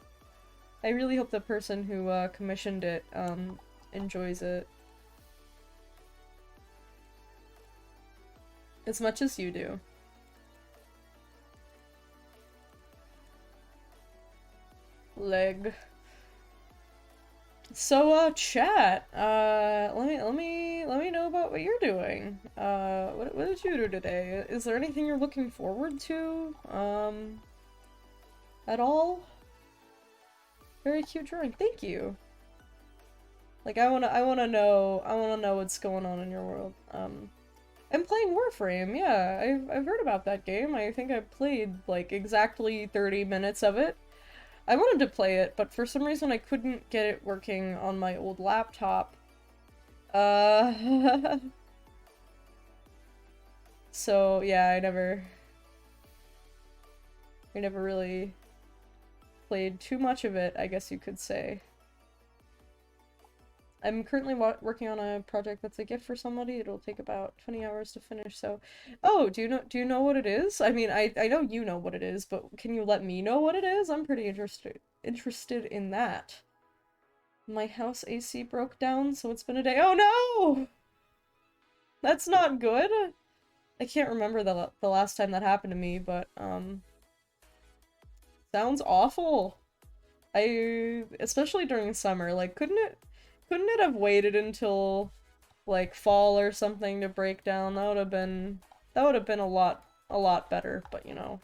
I really hope the person who, commissioned it, enjoys it. As much as you do. Leg. So, chat, let me know about what you're doing. What did you do today? Is there anything you're looking forward to, at all? Very cute drawing, thank you! Like, I wanna know what's going on in your world. I'm playing Warframe, yeah, I've heard about that game. I think I played, like, exactly 30 minutes of it. I wanted to play it, but for some reason I couldn't get it working on my old laptop. So, yeah, I never really played too much of it, I guess you could say. I'm currently working on a project that's a gift for somebody. It'll take about 20 hours to finish, so... Oh, do you know what it is? I mean, I know you know what it is, but can you let me know what it is? I'm pretty interested in that. My house AC broke down, so it's been a day. Oh no! That's not good! I can't remember the last time that happened to me, but, sounds awful. Especially during summer, like, couldn't it have waited until, like, fall or something to break down? That would have been a lot better, but you know.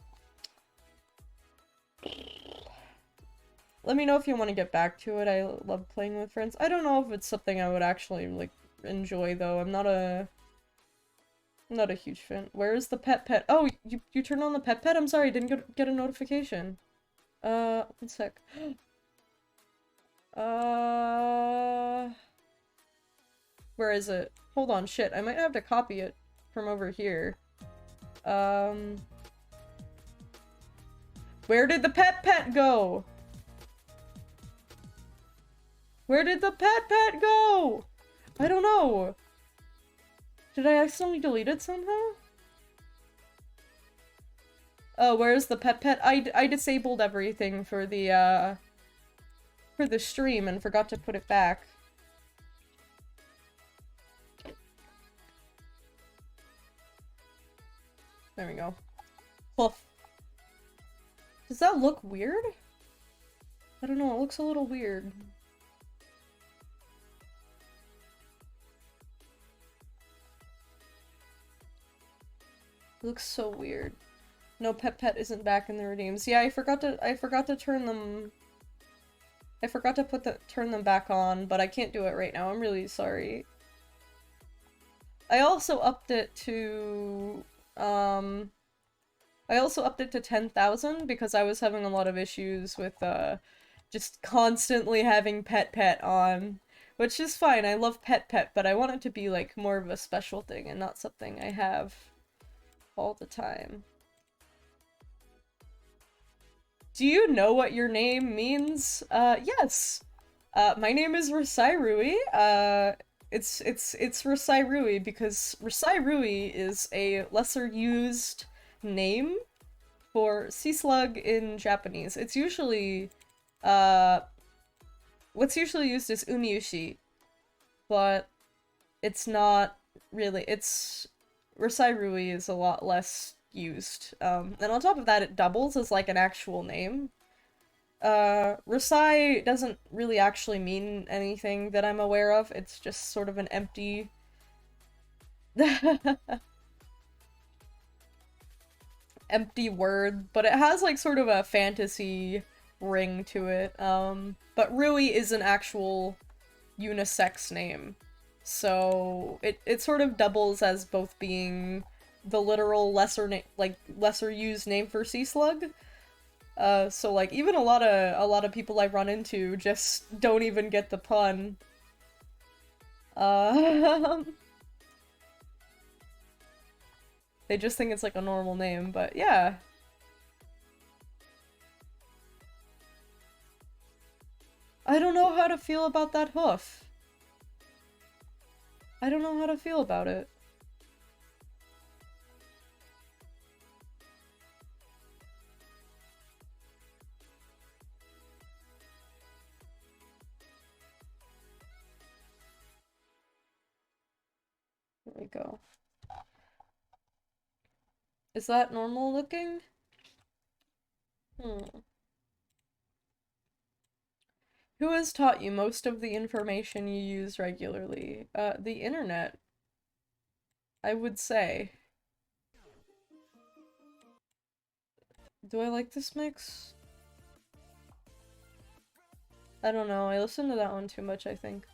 Let me know if you want to get back to it. I love playing with friends. I don't know if it's something I would actually, like, enjoy, though. I'm not a huge fan. Where is the pet? Oh, you turned on the pet? I'm sorry, I didn't get a notification. One sec. Where is it? Hold on, shit. I might have to copy it from over here. Where did the pet go? Where did the pet go? I don't know. Did I accidentally delete it somehow? Oh, where's the pet? I disabled everything for the stream and forgot to put it back. There we go. Poof. Does that look weird? I don't know, it looks a little weird. It looks so weird. No, pet isn't back in the redeems. Yeah, I forgot to turn them. I forgot to turn them back on, but I can't do it right now. I'm really sorry. I also upped it to I also upped it to 10,000 because I was having a lot of issues with just constantly having pet on, which is fine. I love pet, but I want it to be like more of a special thing and not something I have all the time. Do you know what your name means? Yes. My name is Rasai Rui. It's Rasai Rui because Rasai Rui is a lesser used name for sea slug in Japanese. It's usually, what's usually used is umiushi, but it's not really, Rasai Rui is a lot less used. And on top of that, it doubles as like an actual name. Rasai doesn't really actually mean anything that I'm aware of. It's just sort of an empty... empty word, but it has like sort of a fantasy ring to it. But Rui is an actual unisex name. So it sort of doubles as both being the literal lesser used name for sea slug. So like even a lot of people I run into just don't even get the pun. They just think it's like a normal name, but yeah. I don't know how to feel about that hoof. I don't know how to feel about it. There we go. Is that normal looking? Who has taught you most of the information you use regularly? The internet, I would say. Do I like this mix? I don't know, I listened to that one too much, I think.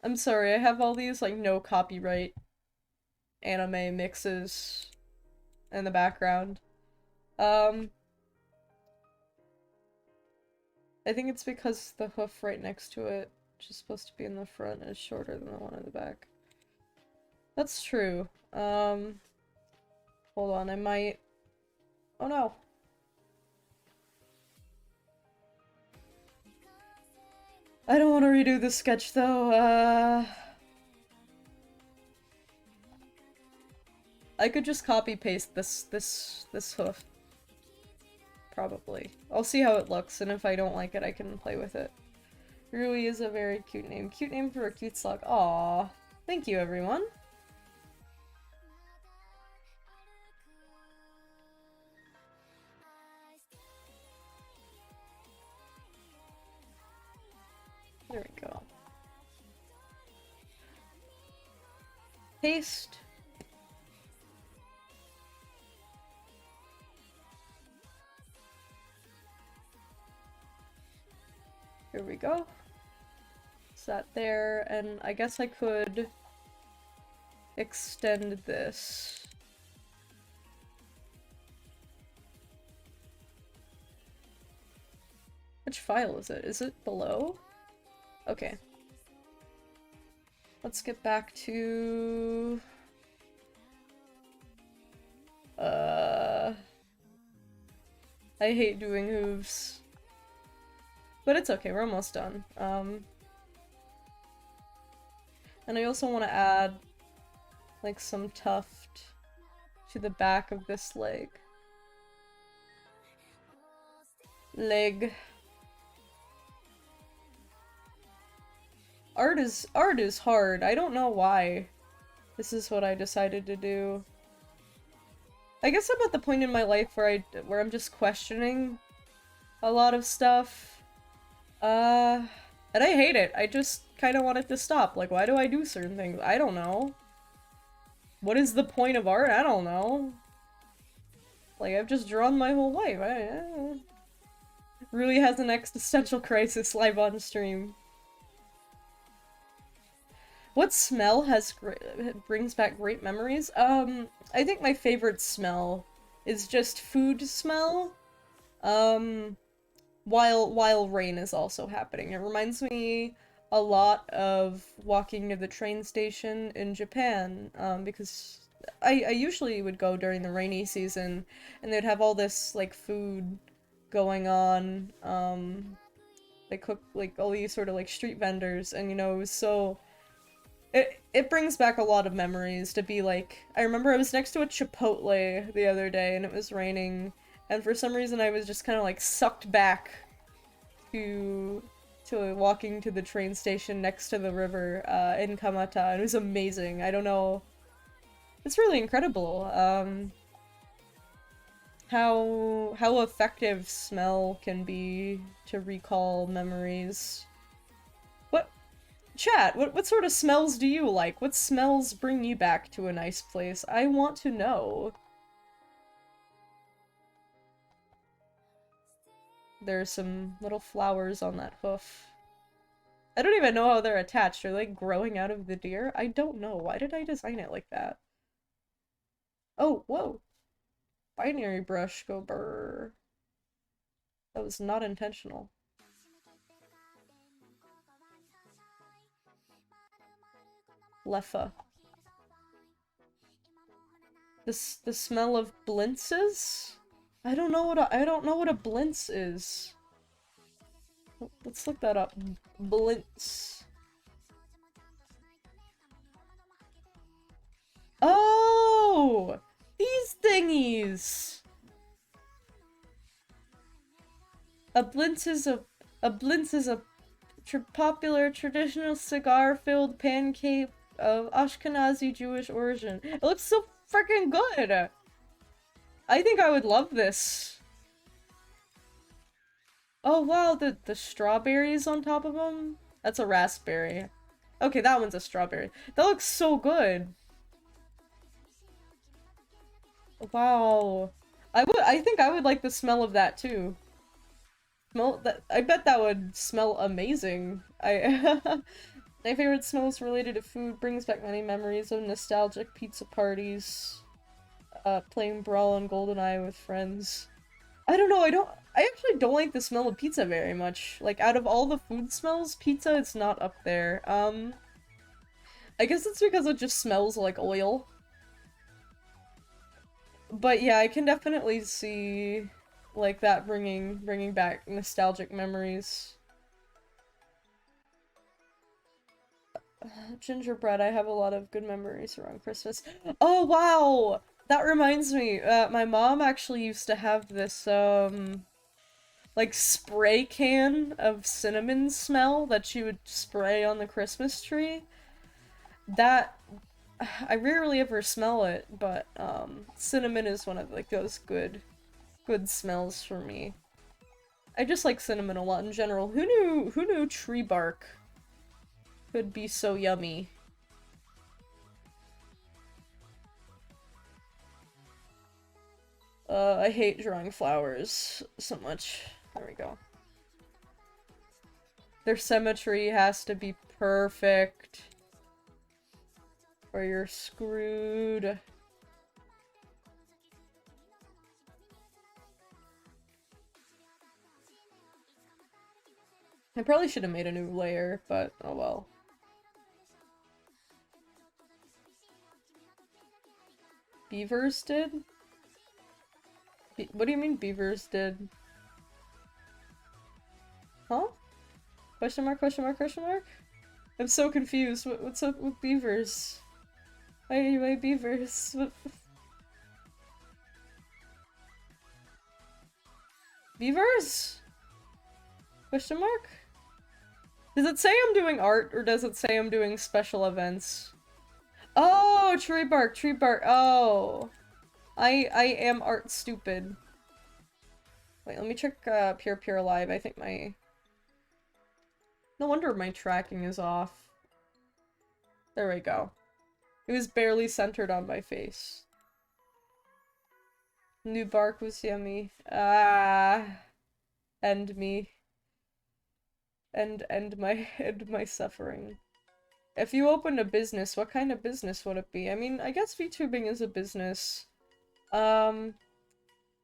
I'm sorry, I have all these, like, no copyright anime mixes in the background. I think it's because the hoof right next to it, which is supposed to be in the front, is shorter than the one in the back. That's true. Hold on, I might... Oh no! I don't want to redo this sketch though, I could just copy-paste this hoof. Probably. I'll see how it looks, and if I don't like it, I can play with it. Rui is a very cute name. Cute name for a cute slug. Aww. Thank you, everyone. There we go. Paste. Here we go. Is that there? And I guess I could extend this. Which file is it? Is it below? Okay. Let's get back to... I hate doing hooves. But it's okay, we're almost done. And I also want to add, like, some tuft to the back of this leg. Art is hard. I don't know why this is what I decided to do. I guess I'm at the point in my life where I'm just questioning a lot of stuff. And I hate it. I just kind of want it to stop. Like, why do I do certain things? I don't know. What is the point of art? I don't know. Like, I've just drawn my whole life. Really has an existential crisis live on stream. What smell brings back great memories? I think my favorite smell is just food smell. While rain is also happening. It reminds me a lot of walking to the train station in Japan, because I usually would go during the rainy season, and they'd have all this, like, food going on, they cook, like, all these sort of, like, street vendors, and, you know, it was so... It brings back a lot of memories to be, like... I remember I was next to a Chipotle the other day, and it was raining, and for some reason I was just kind of, like, sucked back to walking to the train station next to the river, in Kamata. It was amazing. I don't know. It's really incredible, how effective smell can be to recall memories. Chat, what sort of smells do you like? What smells bring you back to a nice place? I want to know. There's some little flowers on that hoof. I don't even know how they're attached. Are they growing out of the deer? I don't know. Why did I design it like that? Oh, whoa. Binary brush go brrr. That was not intentional. Leffa. The smell of blintzes? I don't know what a blintz is. Let's look that up. Blintz. Oh! These thingies! A blintz is a popular traditional cigar-filled pancake of Ashkenazi Jewish origin. It looks so freaking good! I think I would love this. Oh wow, the strawberries on top of them? That's a raspberry. Okay, that one's a strawberry. That looks so good. Wow. I think I would like the smell of that too. I bet that would smell amazing. My favorite smells related to food brings back many memories of nostalgic pizza parties, playing Brawl and GoldenEye with friends. I don't know, I actually don't like the smell of pizza very much. Like, out of all the food smells, pizza is not up there. I guess it's because it just smells like oil. But yeah, I can definitely see, like, that bringing back nostalgic memories. Gingerbread, I have a lot of good memories around Christmas. Oh, wow! That reminds me, my mom actually used to have this, like, spray can of cinnamon smell that she would spray on the Christmas tree. That, I rarely ever smell it, but, cinnamon is one of, like, those good smells for me. I just like cinnamon a lot in general. Who knew tree bark could be so yummy? I hate drawing flowers so much. There we go. Their symmetry has to be perfect, or you're screwed. I probably should have made a new layer, but oh well. Beavers did? What do you mean beavers did? Huh? Question mark, question mark, question mark? I'm so confused. What's up with beavers? Why beavers? Beavers? Question mark? Does it say I'm doing art, or does it say I'm doing special events? Oh, tree bark, tree bark. Oh. I am art stupid. Wait, let me check Pure Live. I think my... No wonder my tracking is off. There we go. It was barely centered on my face. New bark was yummy. Ah. End me. End my suffering. If you opened a business, what kind of business would it be? I mean, I guess VTubing is a business. But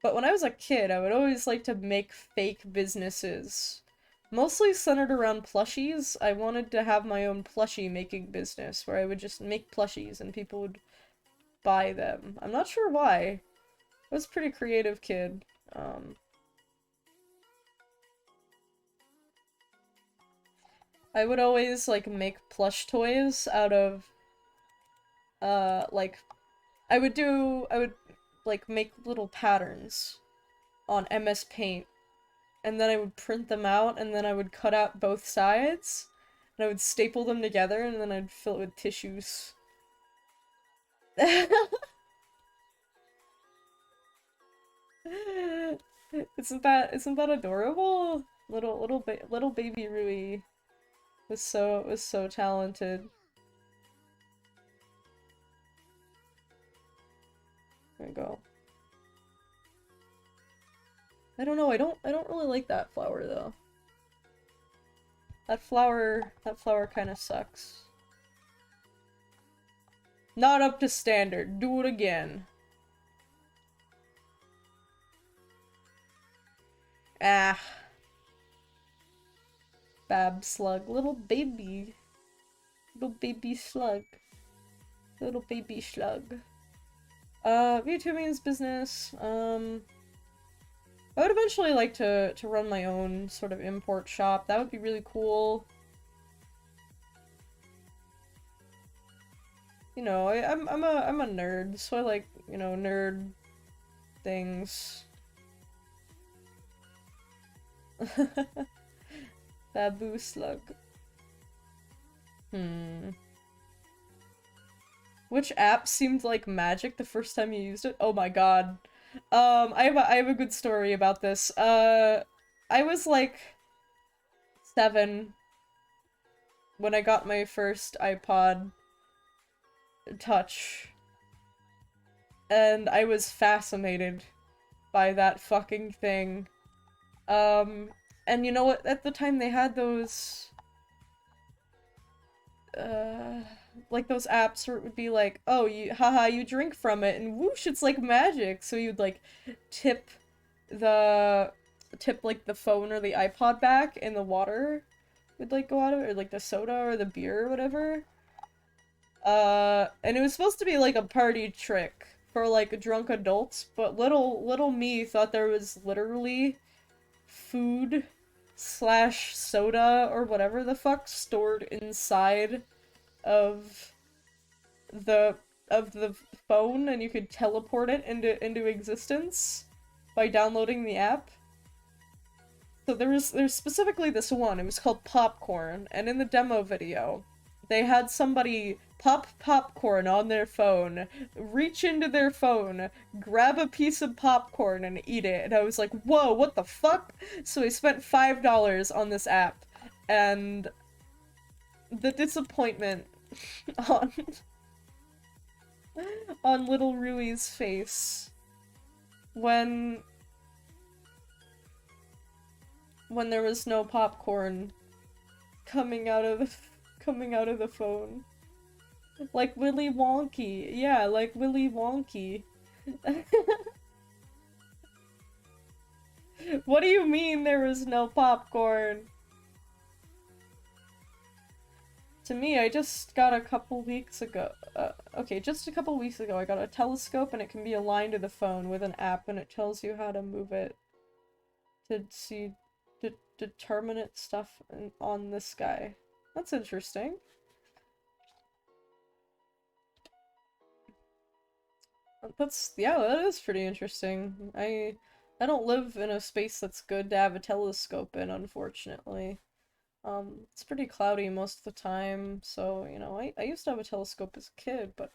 when I was a kid, I would always like to make fake businesses. Mostly centered around plushies. I wanted to have my own plushie making business, where I would just make plushies and people would buy them. I'm not sure why. I was a pretty creative kid. I would always, like, make plush toys out of, like, I would, like, make little patterns on MS Paint, and then I would print them out, and then I would cut out both sides, and I would staple them together, and then I'd fill it with tissues. Isn't that adorable? Little baby Rui was so talented. There we go. I don't know, I don't really like that flower though. That flower kind of sucks. Not up to standard. Do it again. Ah. Bab slug. Little baby slug. Little baby slug. VTubing is business. I would eventually like to run my own sort of import shop. That would be really cool. You know, I'm a nerd, so I like, you know, nerd things. Babu slug. Which app seemed like magic the first time you used it? Oh my god. I have a good story about this. I was like 7 when I got my first iPod Touch. And I was fascinated by that fucking thing. And you know what? At the time they had those like those apps where it would be like, oh, you drink from it, and whoosh, it's like magic. So you'd like tip like the phone or the iPod back, and the water would like go out of it, or like the soda or the beer or whatever. And it was supposed to be like a party trick for like drunk adults, but little me thought there was literally food slash soda or whatever the fuck stored inside of the phone, and you could teleport it into existence by downloading the app. So there's specifically this one. It was called Popcorn, and in the demo video, they had somebody pop popcorn on their phone, reach into their phone, grab a piece of popcorn and eat it, and I was like, whoa, what the fuck? So I spent $5 on this app, and the disappointment on on little Rui's face when there was no popcorn coming out of the phone. Like Willy Wonky. Yeah, like Willy Wonky. What do you mean there was no popcorn? To me, I just got a couple weeks ago, okay, just a couple weeks ago, I got a telescope and it can be aligned to the phone with an app and it tells you how to move it to see determinate stuff on the sky. That's interesting. Yeah, that is pretty interesting. I don't live in a space that's good to have a telescope in, unfortunately. It's pretty cloudy most of the time, so, you know, I used to have a telescope as a kid, but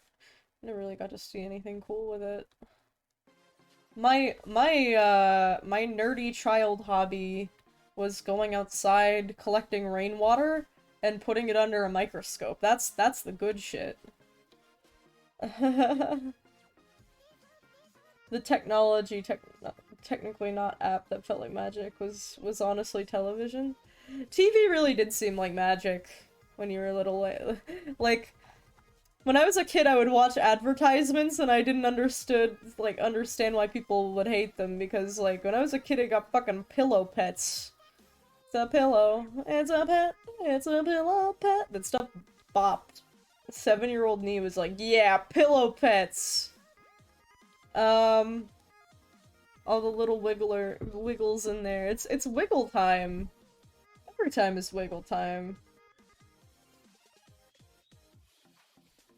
never really got to see anything cool with it. My nerdy child hobby was going outside, collecting rainwater, and putting it under a microscope. That's the good shit. The technically not app that felt like magic was honestly television. TV really did seem like magic when you were little. Like when I was a kid, I would watch advertisements and I didn't understand why people would hate them because like when I was a kid, I got fucking pillow pets. It's a pillow. It's a pet. It's a pillow pet. That stuff bopped. 7-year-old me was like, yeah, pillow pets. All the little wiggles in there. It's wiggle time. Every time is wiggle time.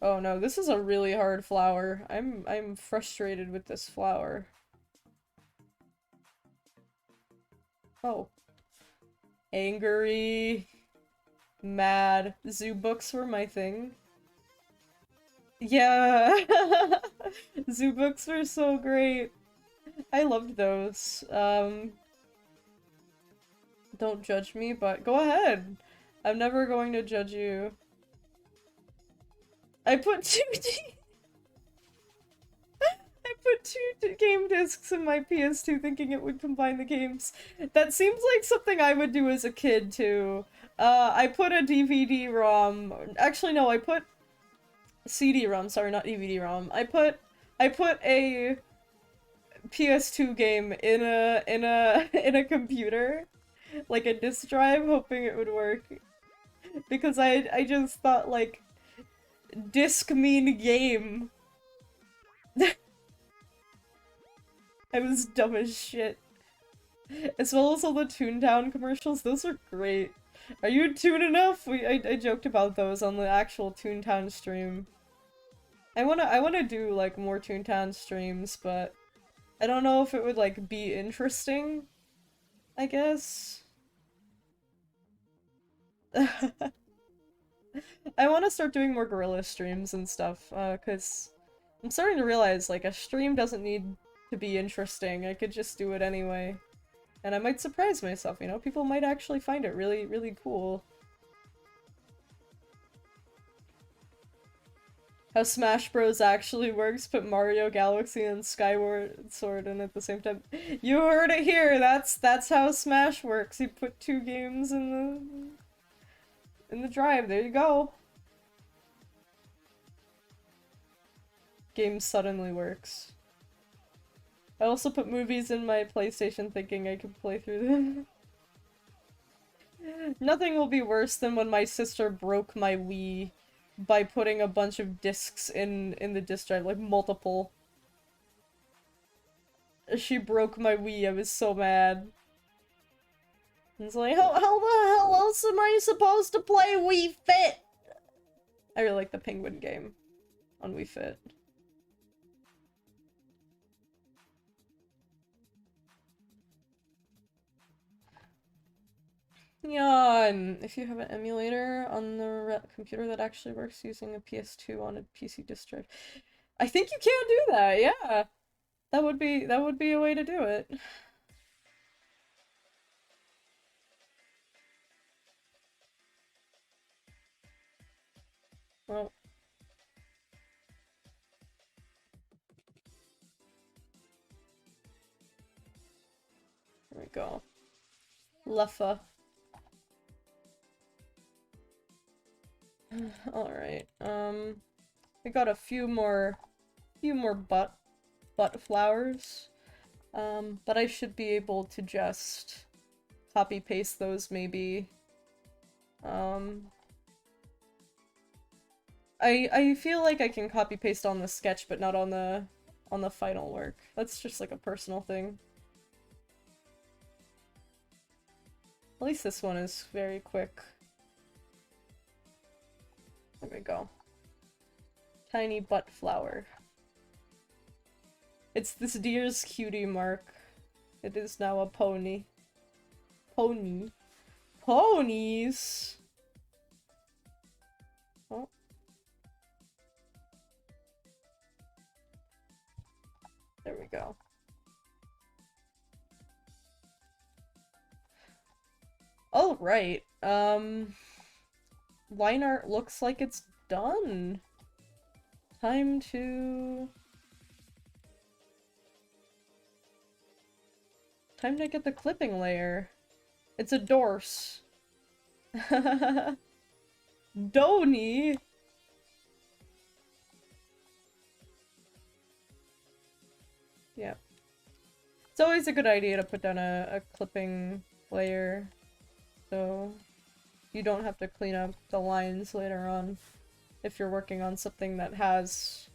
Oh no, this is a really hard flower. I'm frustrated with this flower. Oh. Angry. Mad. Zoo books were my thing. Yeah. Zoo books were so great. I loved those. Don't judge me, but go ahead. I'm never going to judge you. I put two I put two game discs in my PS2 thinking it would combine the games. That seems like something I would do as a kid too. I put a DVD-ROM. Actually, no, I put CD-ROM. Sorry, not DVD-ROM. I put a PS2 game in a computer, like a disk drive, hoping it would work. Because I just thought like disc mean game. I was dumb as shit. As well as all the Toontown commercials, those are great. Are you Toon enough? I joked about those on the actual Toontown stream. I wanna do like more Toontown streams, but I don't know if it would like be interesting, I guess. I want to start doing more gorilla streams and stuff, cause I'm starting to realize like a stream doesn't need to be interesting. I could just do it anyway. And I might surprise myself, you know? People might actually find it really, really cool. How Smash Bros. Actually works, put Mario Galaxy and Skyward Sword in at the same time. You heard it here! That's how Smash works. You put two games in the drive. There you go. Game suddenly works. I also put movies in my PlayStation thinking I could play through them. Nothing will be worse than when my sister broke my Wii by putting a bunch of discs in the disc drive, like multiple. She broke my Wii, I was so mad. It's like, how the hell else am I supposed to play Wii Fit? I really like the Penguin game on Wii Fit. Yeah, and if you have an emulator on the computer that actually works using a PS2 on a PC disk drive, I think you can do that. Yeah, that would be a way to do it. Well, there we go. Luffa. All right. We got a few more butt flowers. But I should be able to just copy paste those maybe. I feel like I can copy paste on the sketch, but not on the final work. That's just like a personal thing. At least this one is very quick. There we go. Tiny butt flower. It's this deer's cutie mark. It is now a pony. Pony. Ponies! Oh. There we go. Alright, line art looks like it's done. Time to get the clipping layer. It's a dorse. Doni! Yeah. It's always a good idea to put down a clipping layer, so you don't have to clean up the lines later on if you're working on something that has,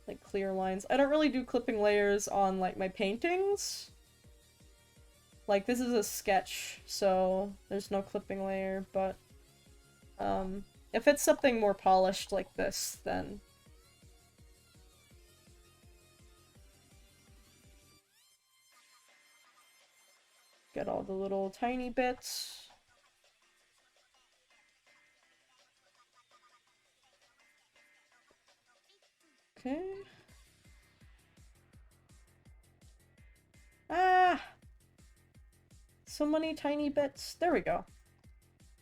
like, clear lines. I don't really do clipping layers on, like, my paintings. Like, this is a sketch, so there's no clipping layer, but, if it's something more polished like this, then get all the little tiny bits. Okay. Ah! So many tiny bits. There we go.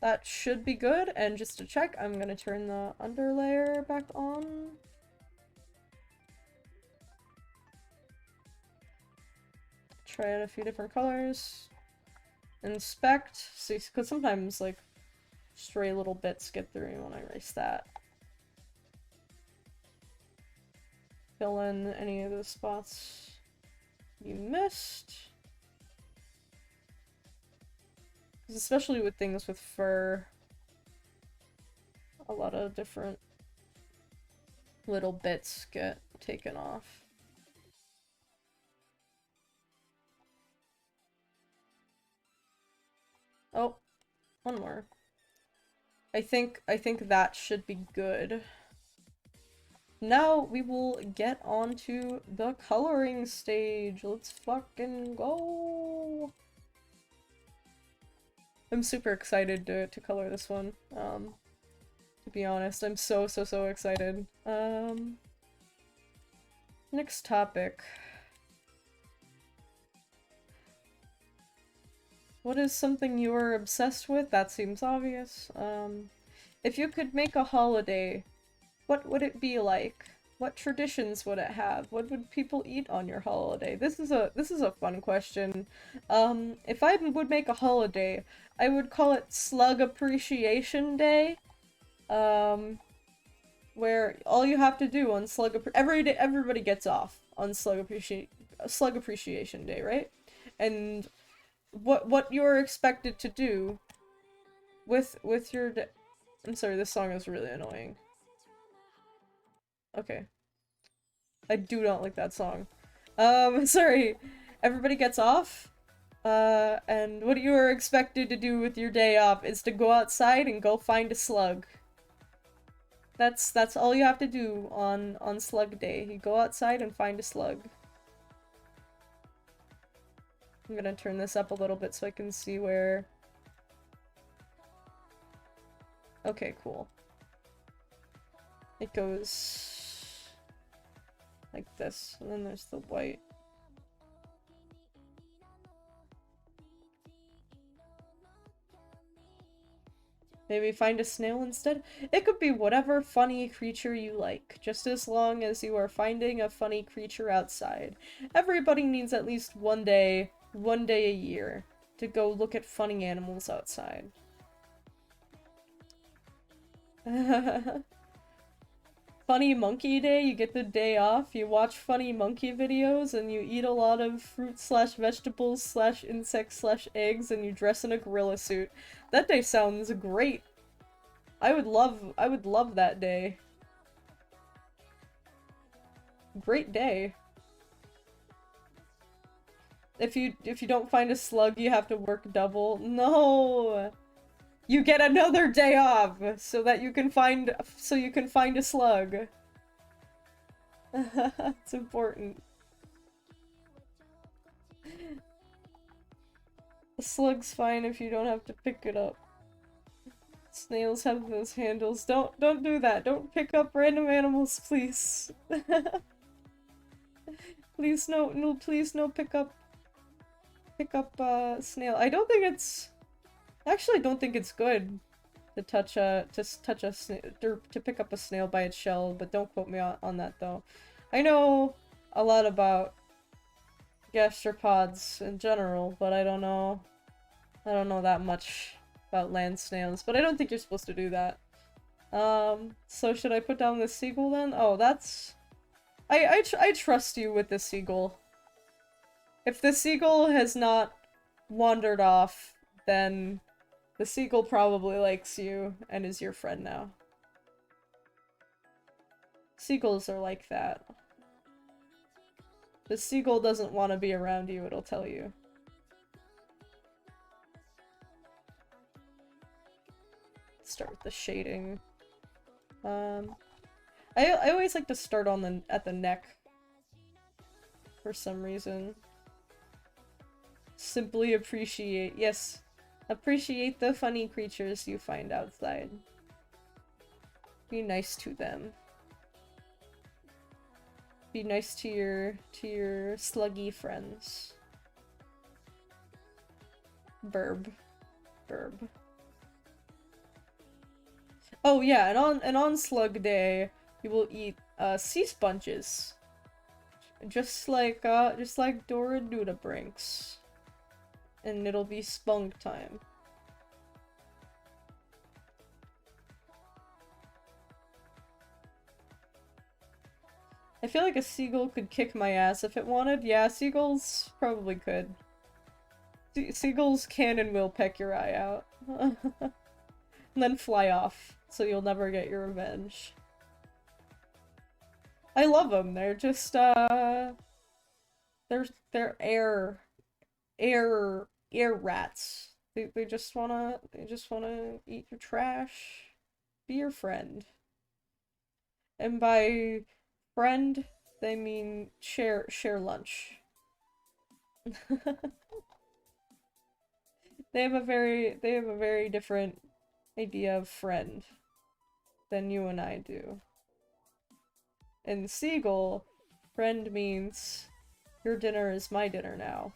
That should be good, and just to check, I'm gonna turn the underlayer back on. Try out a few different colors. Inspect. See, because sometimes, like, stray little bits get through when I erase that. Fill in any of the spots you missed. Because especially with things with fur, a lot of different little bits get taken off. Oh, one more. I think that should be good. Now we will get on to the coloring stage. Let's fucking go! I'm super excited to color this one. To be honest, I'm so excited. Next topic. What is something you are obsessed with? That seems obvious. If you could make a holiday, what would it be like? What traditions would it have? What would people eat on your holiday? This is a fun question. If I would make a holiday, I would call it Slug Appreciation Day. Where all you have to do on every day, everybody gets off on Slug Appreciation Day, right? And what you're expected to do with your I'm sorry, this song is really annoying. Okay. I do not like that song. Sorry. Everybody gets off, and what you are expected to do with your day off is to go outside and go find a slug. That's all you have to do on Slug Day. You go outside and find a slug. I'm gonna turn this up a little bit so I can see where... Okay, cool. It goes like this, and then there's the white. Maybe find a snail instead? It could be whatever funny creature you like, just as long as you are finding a funny creature outside. Everybody needs at least one day a year to go look at funny animals outside. Funny Monkey Day, you get the day off, you watch funny monkey videos, and you eat a lot of fruit slash vegetables slash insects slash eggs, and you dress in a gorilla suit. That day sounds great. I would love that day. great day. If you don't find a slug, you have to work double. No! You get another day off so that you can find a slug. It's important. A slug's fine if you don't have to pick it up. Snails have those handles. Don't do that. Don't pick up random animals, please. Please no, please no pick up snail. I don't think it's actually don't think it's good to touch a snail or to pick up a snail by its shell, but don't quote me on that though. I know a lot about gastropods in general, but I don't know that much about land snails, but I don't think you're supposed to do that. So should I put down the seagull then? Oh, that's... I trust you with the seagull. If the seagull has not wandered off, then the seagull probably likes you and is your friend now. Seagulls are like that. The seagull doesn't want to be around you, it'll tell you. Start with the shading. I always like to start on at the neck for some reason. Simply appreciate, yes, appreciate the funny creatures you find outside. Be nice to them. Be nice to your sluggy friends. Burb. Oh yeah, and on Slug Day, you will eat sea sponges, just like Dora Dudabrinks, and it'll be spunk time. I feel like a seagull could kick my ass if it wanted. Yeah, seagulls probably could. Seagulls can and will peck your eye out. And then fly off, so you'll never get your revenge. I love them. They're just, they're air rats. They just wanna eat your trash, be your friend. And by friend, they mean share lunch. They have a very different idea of friend than you and I do. In seagull, friend means your dinner is my dinner now.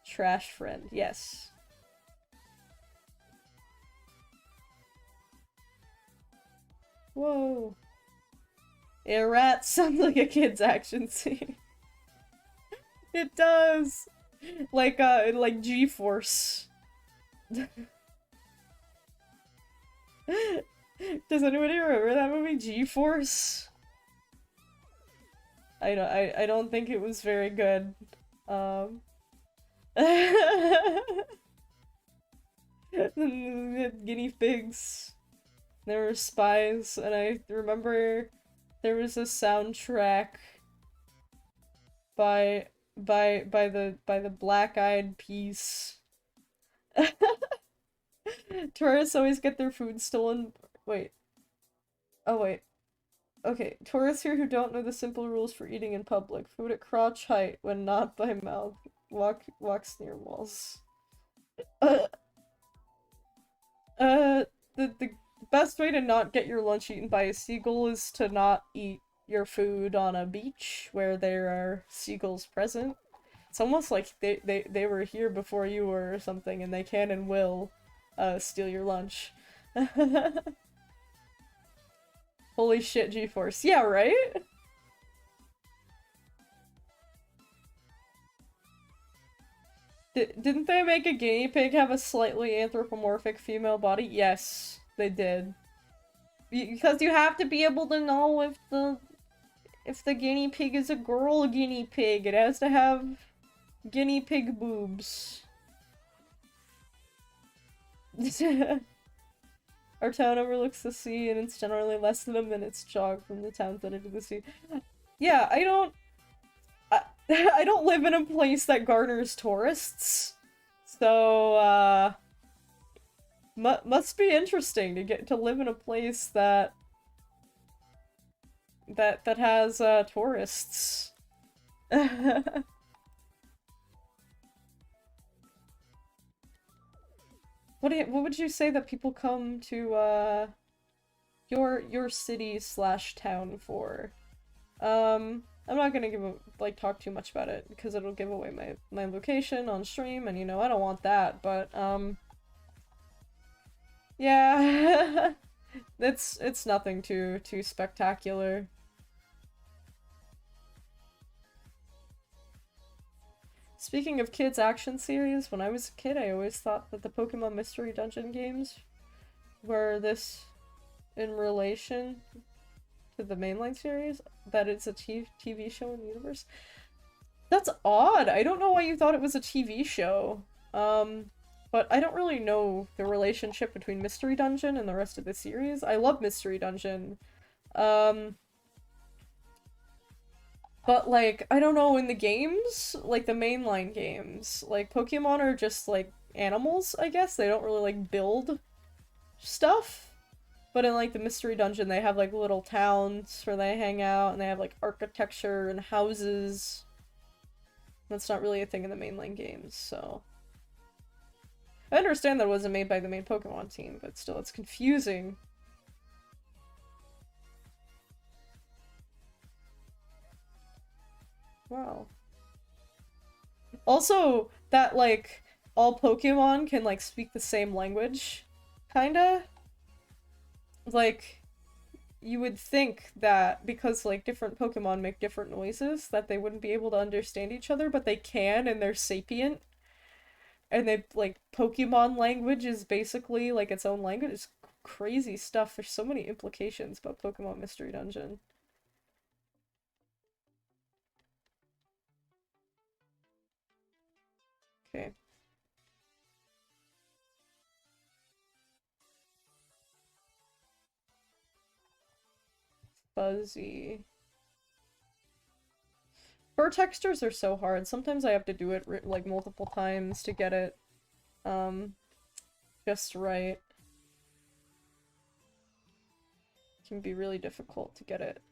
Trash friend, yes. Whoa. A rat sounds like a kid's action scene. It does! Like G-Force. Does anybody remember that movie, G-Force? I don't think it was very good. Guinea pigs. There were spies, and I remember there was a soundtrack by the Black Eyed Peas. Tourists always get their food stolen. Wait. Oh wait. Okay, tourists here who don't know the simple rules for eating in public. Food at crotch height when not by mouth. Walks near walls. The best way to not get your lunch eaten by a seagull is to not eat your food on a beach where there are seagulls present. It's almost like they were here before you were or something, and they can and will steal your lunch. Holy shit, G-Force. Yeah, right? Didn't they make a guinea pig have a slightly anthropomorphic female body? Yes, they did. Because you have to be able to know if the guinea pig is a girl guinea pig. It has to have guinea pig boobs. Our town overlooks the sea, and it's generally less than a minute's jog from the town center to the sea. Yeah, I, I don't live in a place that garners tourists, so must be interesting to get to live in a place that has tourists. What would you say that people come to your city slash town for? I'm not gonna talk too much about it because it'll give away my location on stream, and I don't want that, but yeah. It's nothing too spectacular. Speaking of kids' action series, when I was a kid, I always thought that the Pokemon Mystery Dungeon games were this in relation to the mainline series, that it's a TV show in the universe. That's odd. I don't know why you thought it was a TV show. But I don't really know the relationship between Mystery Dungeon and the rest of the series. I love Mystery Dungeon. But, like, I don't know, in the games, like, the mainline games, like, Pokemon are just, like, animals, I guess? They don't really, like, build stuff. But in, like, the Mystery Dungeon, they have, like, little towns where they hang out, and they have, like, architecture and houses. That's not really a thing in the mainline games, so... I understand that it wasn't made by the main Pokemon team, but still, it's confusing. Wow. Also, that, like, all Pokemon can, like, speak the same language, kinda. Like, you would think that because, like, different Pokemon make different noises, that they wouldn't be able to understand each other, but they can, and they're sapient. And they, like, Pokemon language is basically, like, its own language. It's crazy stuff. There's so many implications about Pokemon Mystery Dungeon. Okay. Fuzzy. Fur textures are so hard. Sometimes I have to do it, like, multiple times to get it, just right. It can be really difficult to get it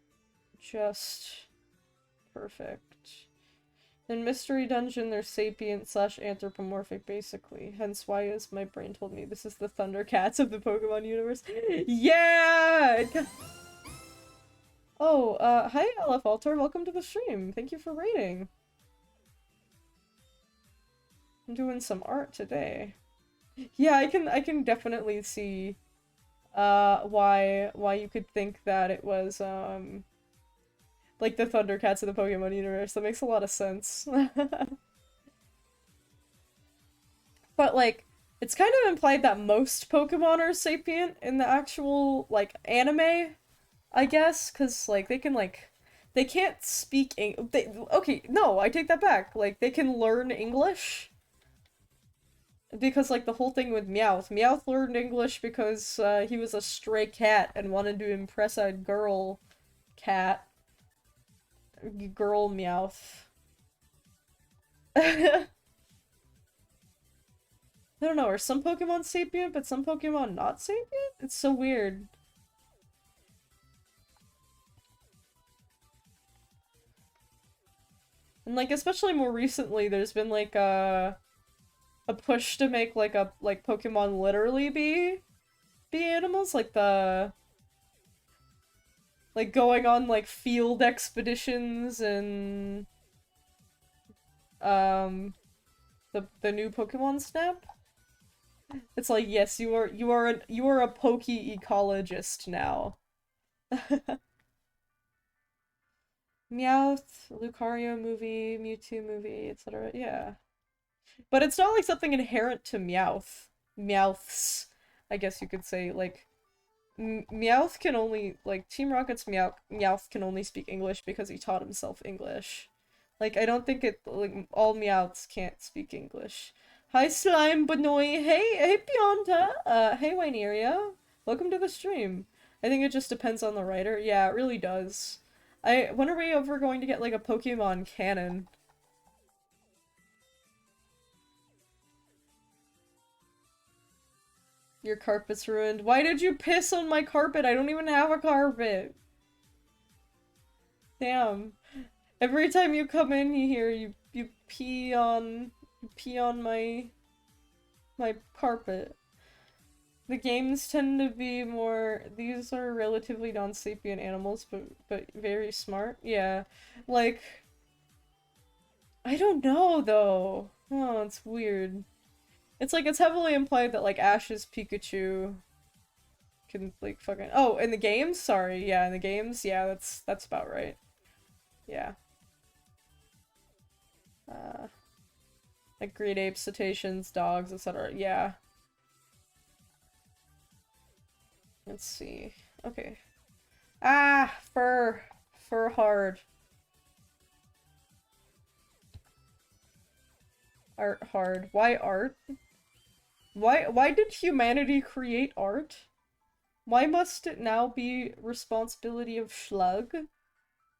just perfect. In Mystery Dungeon, they're sapient slash anthropomorphic, basically. Hence why, as my brain told me, this is the Thundercats of the Pokemon universe. Yeah! Oh, hi LF Alter, welcome to the stream. Thank you for raiding. I'm doing some art today. Yeah, I can definitely see why you could think that it was like the Thundercats of the Pokemon universe. That makes a lot of sense. But like it's kind of implied that most Pokemon are sapient in the actual like anime, I guess, because like they can't speak okay, no, I take that back. Like they can learn English because like the whole thing with Meowth learned English because he was a stray cat and wanted to impress a girl cat. Girl Meowth. I don't know, are some Pokemon sapient but some Pokemon not sapient? It's so weird. And like especially more recently there's been like a push to make like Pokemon literally be animals, like the like going on like field expeditions and um the new Pokemon Snap. It's like yes, you are a Poke ecologist now. Meowth, Lucario movie, Mewtwo movie, etc. Yeah. But it's not like something inherent to Meowth. Meowths, I guess you could say. Like, Meowth can only, like, Team Rocket's Meowth can only speak English because he taught himself English. Like, I don't think like, all Meowths can't speak English. Hi, Slime Benoy. Hey, Pionta. Hey, Wineria. Welcome to the stream. I think it just depends on the writer. Yeah, it really does. When are we ever going to get like a Pokemon canon? Your carpet's ruined. Why did you piss on my carpet? I don't even have a carpet. Damn. Every time you come in here, you pee on my carpet. The games tend to be more, these are relatively non-sapient animals, but very smart. Yeah. Like, I don't know though. Oh, it's weird. It's like it's heavily implied that like Ash's Pikachu can like fucking, oh, in the games? Sorry, yeah, in the games, yeah, that's about right. Yeah. Uh like great apes, cetaceans, dogs, etc. Yeah. Let's see. Okay. Ah, fur. Fur hard. Art hard. Why art? Why did humanity create art? Why must it now be responsibility of Slug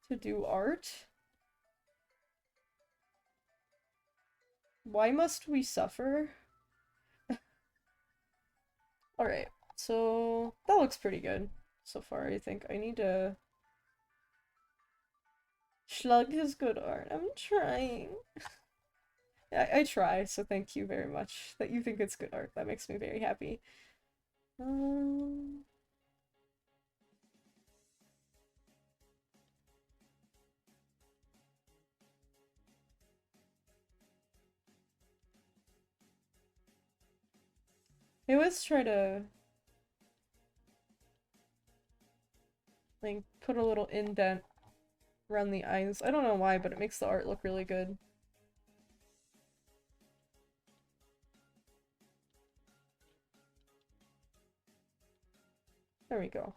to do art? Why must we suffer? Alright, so that looks pretty good so far, I think. I need to... Slug is good art. I'm trying. I try, so thank you very much that you think it's good art. That makes me very happy. Um... I always try to like put a little indent around the eyes. I don't know why, but it makes the art look really good. There we go.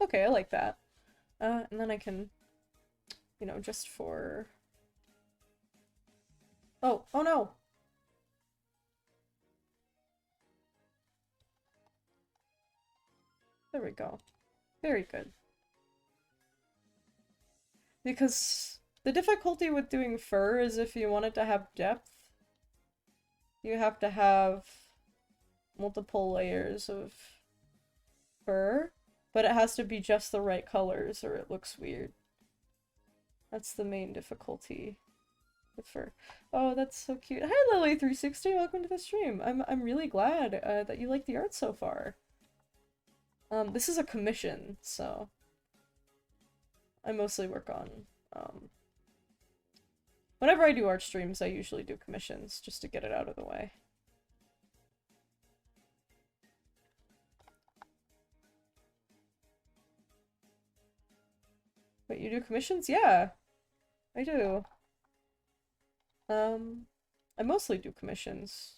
Okay, I like that. And then I can, you know, just for... Oh, oh no! There we go. Very good. Because the difficulty with doing fur is if you want it to have depth, you have to have multiple layers of fur, but it has to be just the right colors or it looks weird. That's the main difficulty with fur. Oh, that's so cute. Hi Lily360, welcome to the stream. I'm really glad that you like the art so far. This is a commission, so I mostly work on whenever I do art streams, I usually do commissions just to get it out of the way. But you do commissions? Yeah, I do. I mostly do commissions.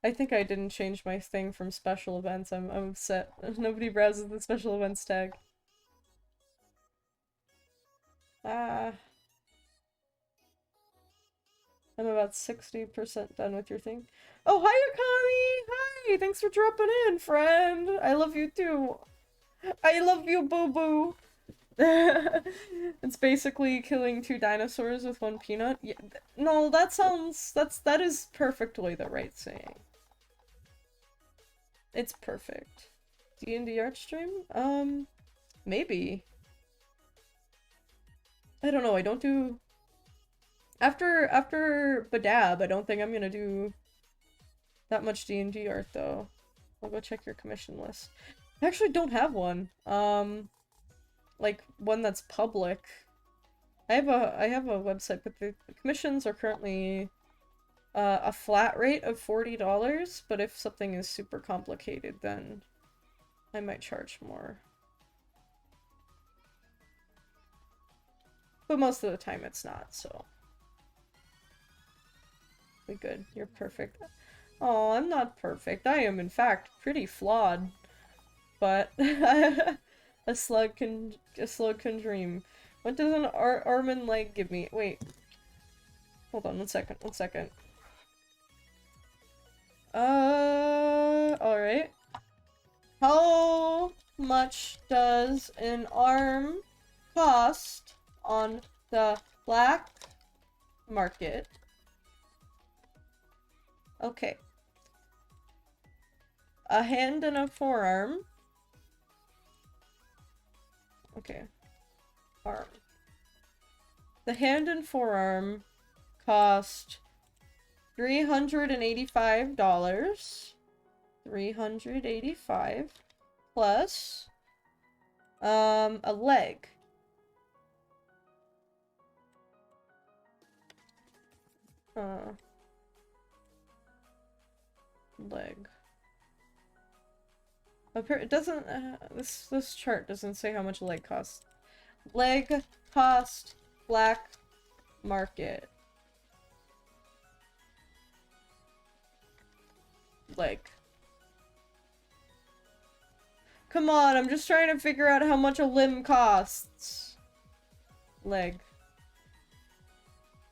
I think I didn't change my thing from special events. I'm upset. Nobody browses the special events tag. Ah. I'm about 60% done with your thing. Oh, hi, Akami! Hi! Thanks for dropping in, friend! I love you too! I love you, boo-boo! It's basically killing two dinosaurs with one peanut. Yeah, no, that is perfectly the right saying. It's perfect. D&D art stream? Maybe. I don't know, I don't do... After Badab, I don't think I'm gonna do that much D&D art, though. I'll go check your commission list. I actually don't have one. Like, one that's public. I have a website, but the commissions are currently a flat rate of $40, but if something is super complicated, then I might charge more. But most of the time it's not, so. We good. You're perfect. Oh, I'm not perfect. I am, in fact, pretty flawed. But a slug can dream. What does an arm and leg give me? Wait. Hold on, one second. Alright. How much does an arm cost on the black market? Okay. A hand and a forearm. Okay. Arm. The hand and forearm cost $385. 385 plus a leg. Leg. It doesn't this chart doesn't say how much a leg costs. Leg cost black market. Leg. Come on, I'm just trying to figure out how much a limb costs. Leg.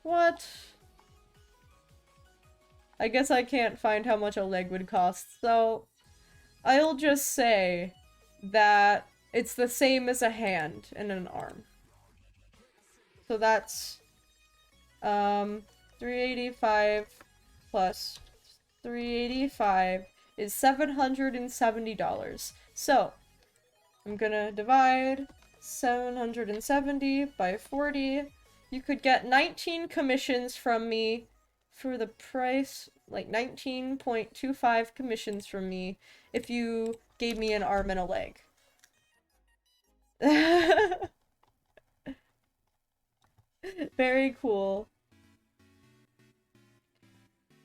What? I guess I can't find how much a leg would cost, so I'll just say that it's the same as a hand and an arm. So that's 385 plus 385 is $770. So I'm gonna divide 770 by 40. You could get 19 commissions from me for the price, like 19.25 commissions from me if you gave me an arm and a leg. Very cool.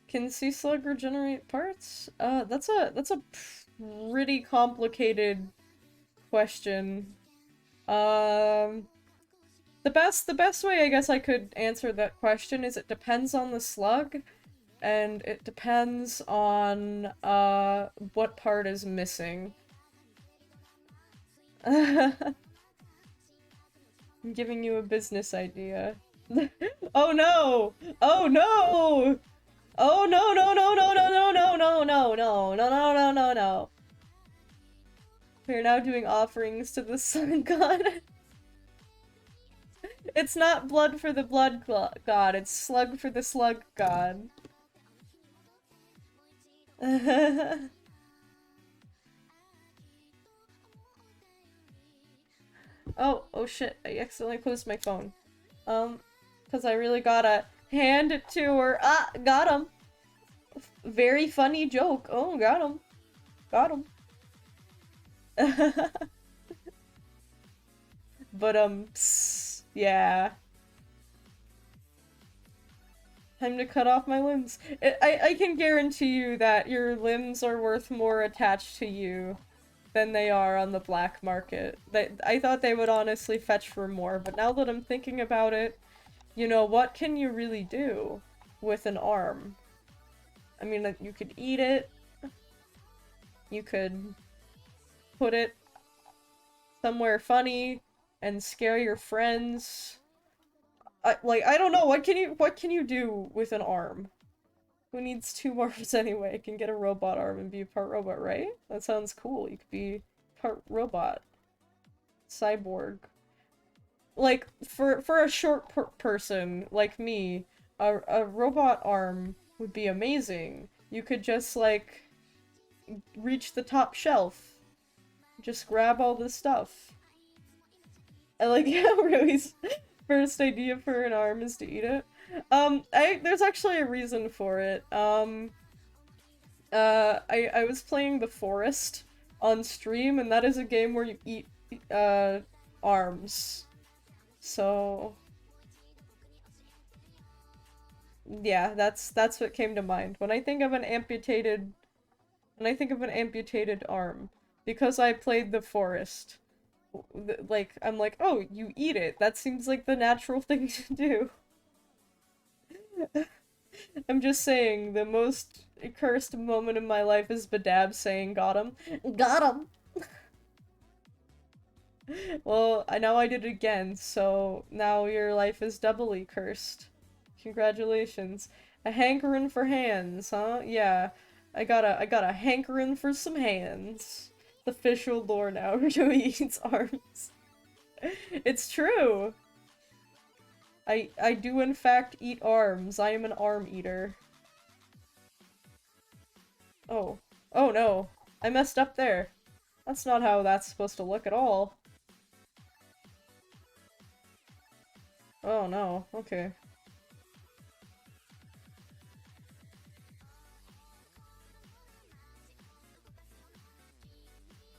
Can sea slug regenerate parts? That's a pretty complicated question. The best way I guess I could answer that question is it depends on the slug, and it depends on what part is missing. I'm giving you a business idea. Oh no! Oh no! Oh no no no no no no no no no no no no no no no. We're now doing offerings to the sun god. It's not blood for the blood god, it's slug for the slug god. Oh shit, I accidentally closed my phone. Cause I really gotta hand it to her. Ah, got him. Very funny joke. Oh, got him. Got him. But, yeah. Time to cut off my limbs. I can guarantee you that your limbs are worth more attached to you than they are on the black market. I thought they would honestly fetch for more, but now that I'm thinking about it, you know, what can you really do with an arm? I mean, you could eat it. You could put it somewhere funny and scare your friends. I don't know, what can you do with an arm? Who needs two arms anyway? Can get a robot arm and be a part robot, right? That sounds cool. You could be part robot. Cyborg. Like, for a short person like me, a robot arm would be amazing. You could just, like, reach the top shelf. Just grab all the stuff. I like how Rui's first idea for an arm is to eat it. There's actually a reason for it. I was playing The Forest on stream, and that is a game where you eat, arms. So... yeah, that's what came to mind. When I think of an amputated arm, because I played The Forest, like, I'm like, oh, you eat it. That seems like the natural thing to do. I'm just saying, the most cursed moment in my life is Badab saying, got him. Got him! Well, I know I did it again, so now your life is doubly cursed. Congratulations. A hankering for hands, huh? Yeah. I got a hankering for some hands. The official lore now who eats arms. It's true. I do in fact eat arms. I am an arm eater. Oh. Oh no. I messed up there. That's not how that's supposed to look at all. Oh no. Okay.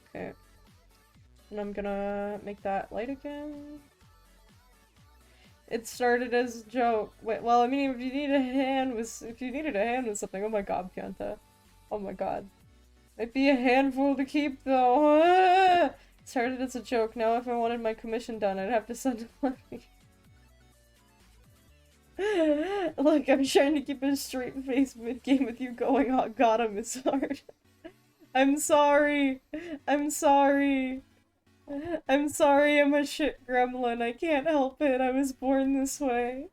Okay. And I'm gonna make that light again. It started as a joke. Wait, well, I mean, if you needed a hand with something, oh my god, Pianta. Oh my god. Might be a handful to keep, though. Ah! Started as a joke. Now if I wanted my commission done, I'd have to send money. Look, I'm trying to keep a straight face mid-game with you going, oh, got him, it's hard. I'm sorry. I'm sorry. I'm sorry, I'm a shit gremlin. I can't help it. I was born this way.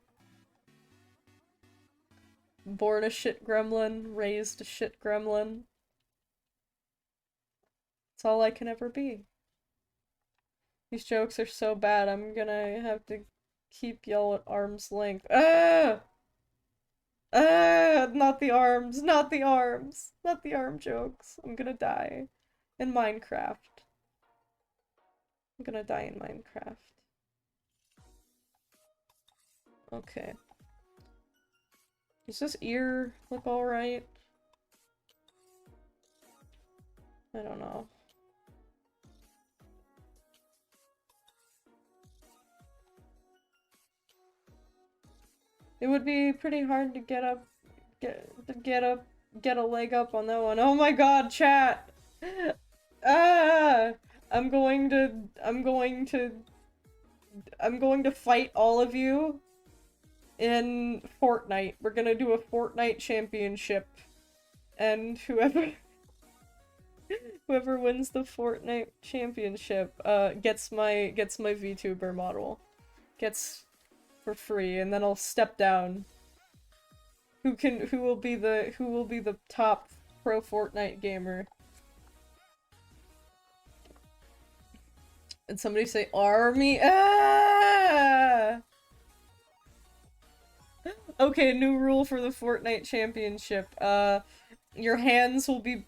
Born a shit gremlin, raised a shit gremlin. It's all I can ever be. These jokes are so bad, I'm gonna have to keep y'all at arm's length. Ah! Ah! Not the arms, not the arms, not the arm jokes. I'm gonna die. In Minecraft. I'm gonna die in Minecraft. Okay. Does this ear look alright? I don't know. It would be pretty hard to get up, get a leg up on that one. Oh my god, chat! Ah! I'm going to fight all of you in Fortnite. We're gonna do a Fortnite championship. And whoever wins the Fortnite championship, gets my VTuber model. Gets for free, and then I'll step down. Who will be the top pro Fortnite gamer? And somebody say army. Ah! Okay, new rule for the Fortnite championship. Your hands will be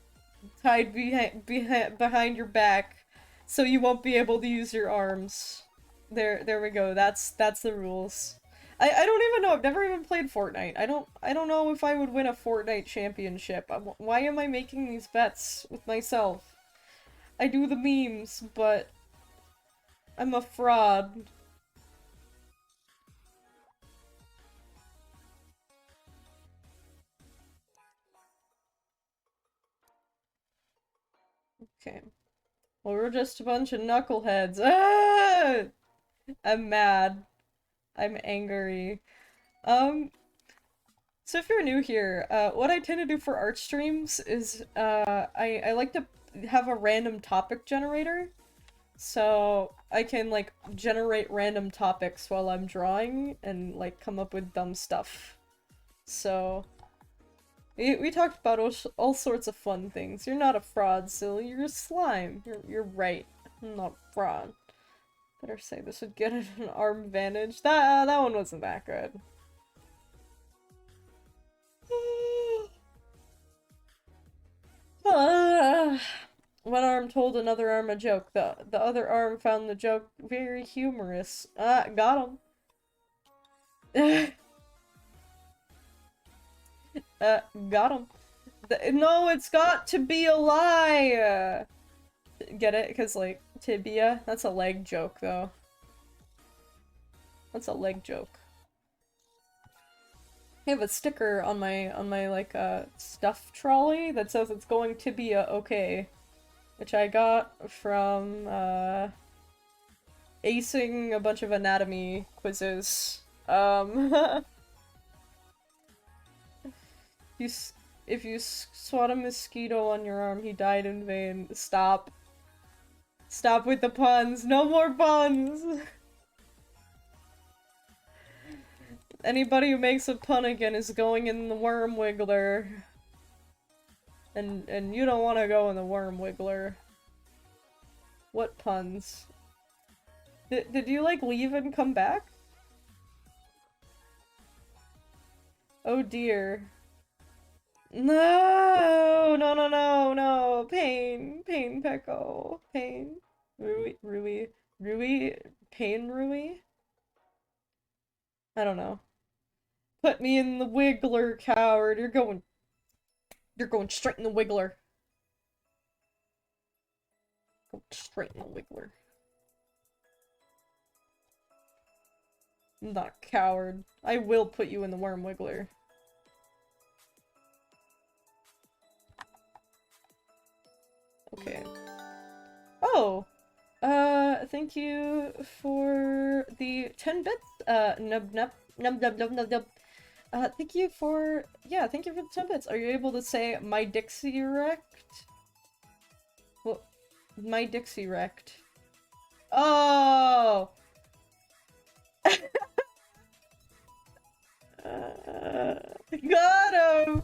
tied behind your back, so you won't be able to use your arms. There we go. That's the rules. I don't even know. I've never even played Fortnite. I don't know if I would win a Fortnite championship. Why am I making these bets with myself? I do the memes, but I'm a fraud. Okay. Well, we're just a bunch of knuckleheads. Ah! I'm mad. I'm angry. Um, so if you're new here, what I tend to do for art streams is, I like to have a random topic generator. So I can, like, generate random topics while I'm drawing and, like, come up with dumb stuff. So, we talked about all sorts of fun things. You're not a fraud, Silly. You're a slime. You're right. I'm not a fraud. Better say this would get an arm advantage. That one wasn't that good. One arm told another arm a joke. The other arm found the joke very humorous. Got him. Got him. No, it's got to be a lie! Get it? Because, like, tibia? That's a leg joke, though. That's a leg joke. I have a sticker on my like, stuff trolley that says it's going tibia okay. Which I got from, acing a bunch of anatomy quizzes. If you swat a mosquito on your arm, he died in vain. Stop. Stop with the puns. No more puns. Anybody who makes a pun again is going in the worm wiggler. And you don't want to go in the worm wiggler. What puns? Did you like leave and come back? Oh dear. No, no, no, no, no. Pain, pain, Pecco. Pain. Rui, Rui, Rui, pain, Rui? I don't know. Put me in the wiggler, coward. You're going straight in the wiggler. Go straight in the wiggler. I'm not a coward. I will put you in the worm wiggler. Okay. Oh! Thank you for the 10 bits. Nub nub nub nub nub nub nub. Thank you for the 10 bits. Are you able to say my Dixie wrecked? What? My Dixie wrecked. Oh! Got him!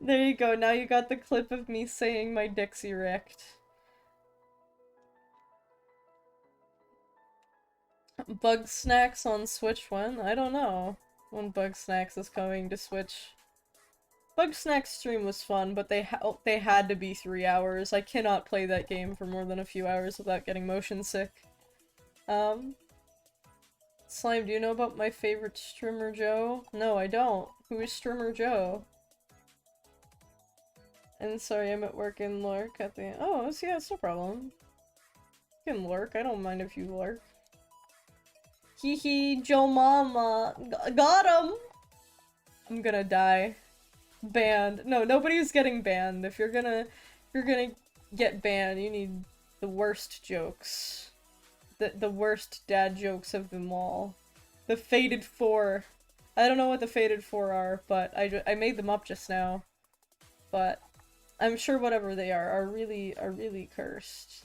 There you go, now you got the clip of me saying my Dixie wrecked. Bug Snacks on Switch when? I don't know when Bug Snacks is coming to Switch. Bug Snacks stream was fun, but they had to be 3 hours. I cannot play that game for more than a few hours without getting motion sick. Slime, do you know about my favorite streamer Joe? No, I don't. Who is streamer Joe? And sorry, I'm at work and lurk at the- Oh, yeah, it's no problem. You can lurk, I don't mind if you lurk. Hee hee, Joe Mama. Got him! I'm gonna die. Banned. No, nobody's getting banned. If you're gonna get banned, you need the worst jokes. The worst dad jokes of them all. The Fated 4. I don't know what the Fated 4 are, but I made them up just now. But I'm sure whatever they are really cursed.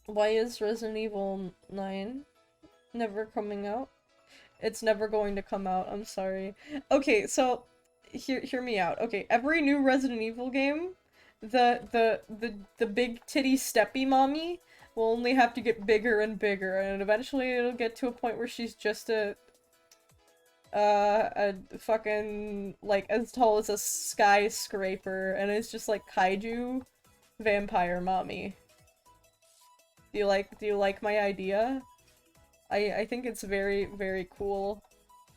Why is Resident Evil 9 never coming out? It's never going to come out, I'm sorry. Okay, so hear me out. Okay, every new Resident Evil game, the big titty steppy mommy will only have to get bigger and bigger, and eventually it'll get to a point where she's just a fucking, like, as tall as a skyscraper, and it's just like kaiju vampire mommy. Do you like my idea? I think it's very, very cool.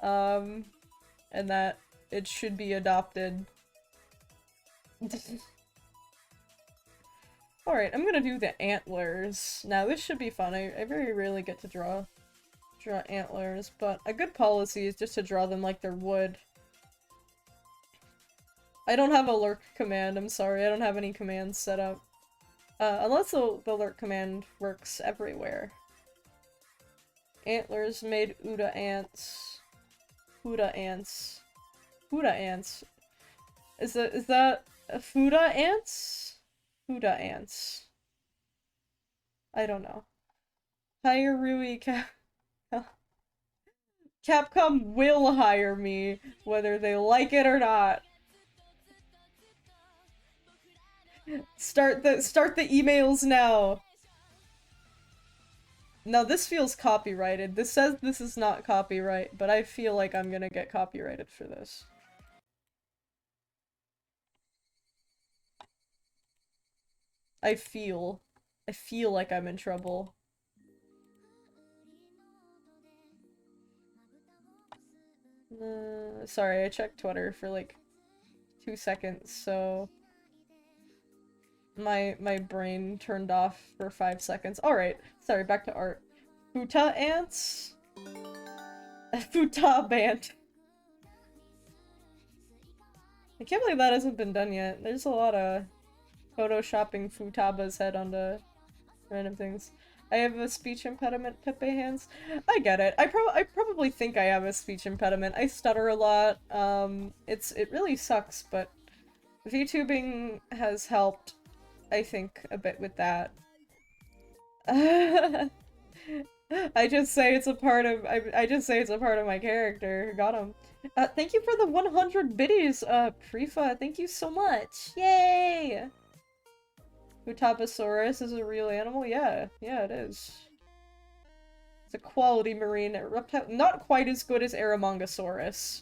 And that it should be adopted. Alright, I'm gonna do the antlers. Now this should be fun. I very rarely get to draw antlers, but a good policy is just to draw them like they're wood. I don't have a lurk command, I'm sorry. I don't have any commands set up. Unless the lurk command works everywhere. Antlers made Uda ants. Huda ants. Huda ants. Is that Fuda ants? Huda ants. I don't know. Hire Rui Capcom will hire me, whether they like it or not. Start the emails now. Now this feels copyrighted. This says this is not copyright, but I feel like I'm gonna get copyrighted for this. I feel like I'm in trouble. Sorry, I checked Twitter for like 2 seconds, so my brain turned off for 5 seconds. Alright, sorry, back to art. Futa ants? Futa band. I can't believe that hasn't been done yet. There's a lot of photoshopping Futaba's head onto random things. I have a speech impediment, Pepe hands. I get it. I probably think I have a speech impediment. I stutter a lot. It really sucks, but VTubing has helped, I think, a bit with that. I just say it's a part of I just say it's a part of my character. Got him. Thank you for the 100 biddies, Prefa. Thank you so much. Yay! Utaposaurus is a real animal? Yeah, yeah, it is. It's a quality marine reptile. Not quite as good as Eramongosaurus,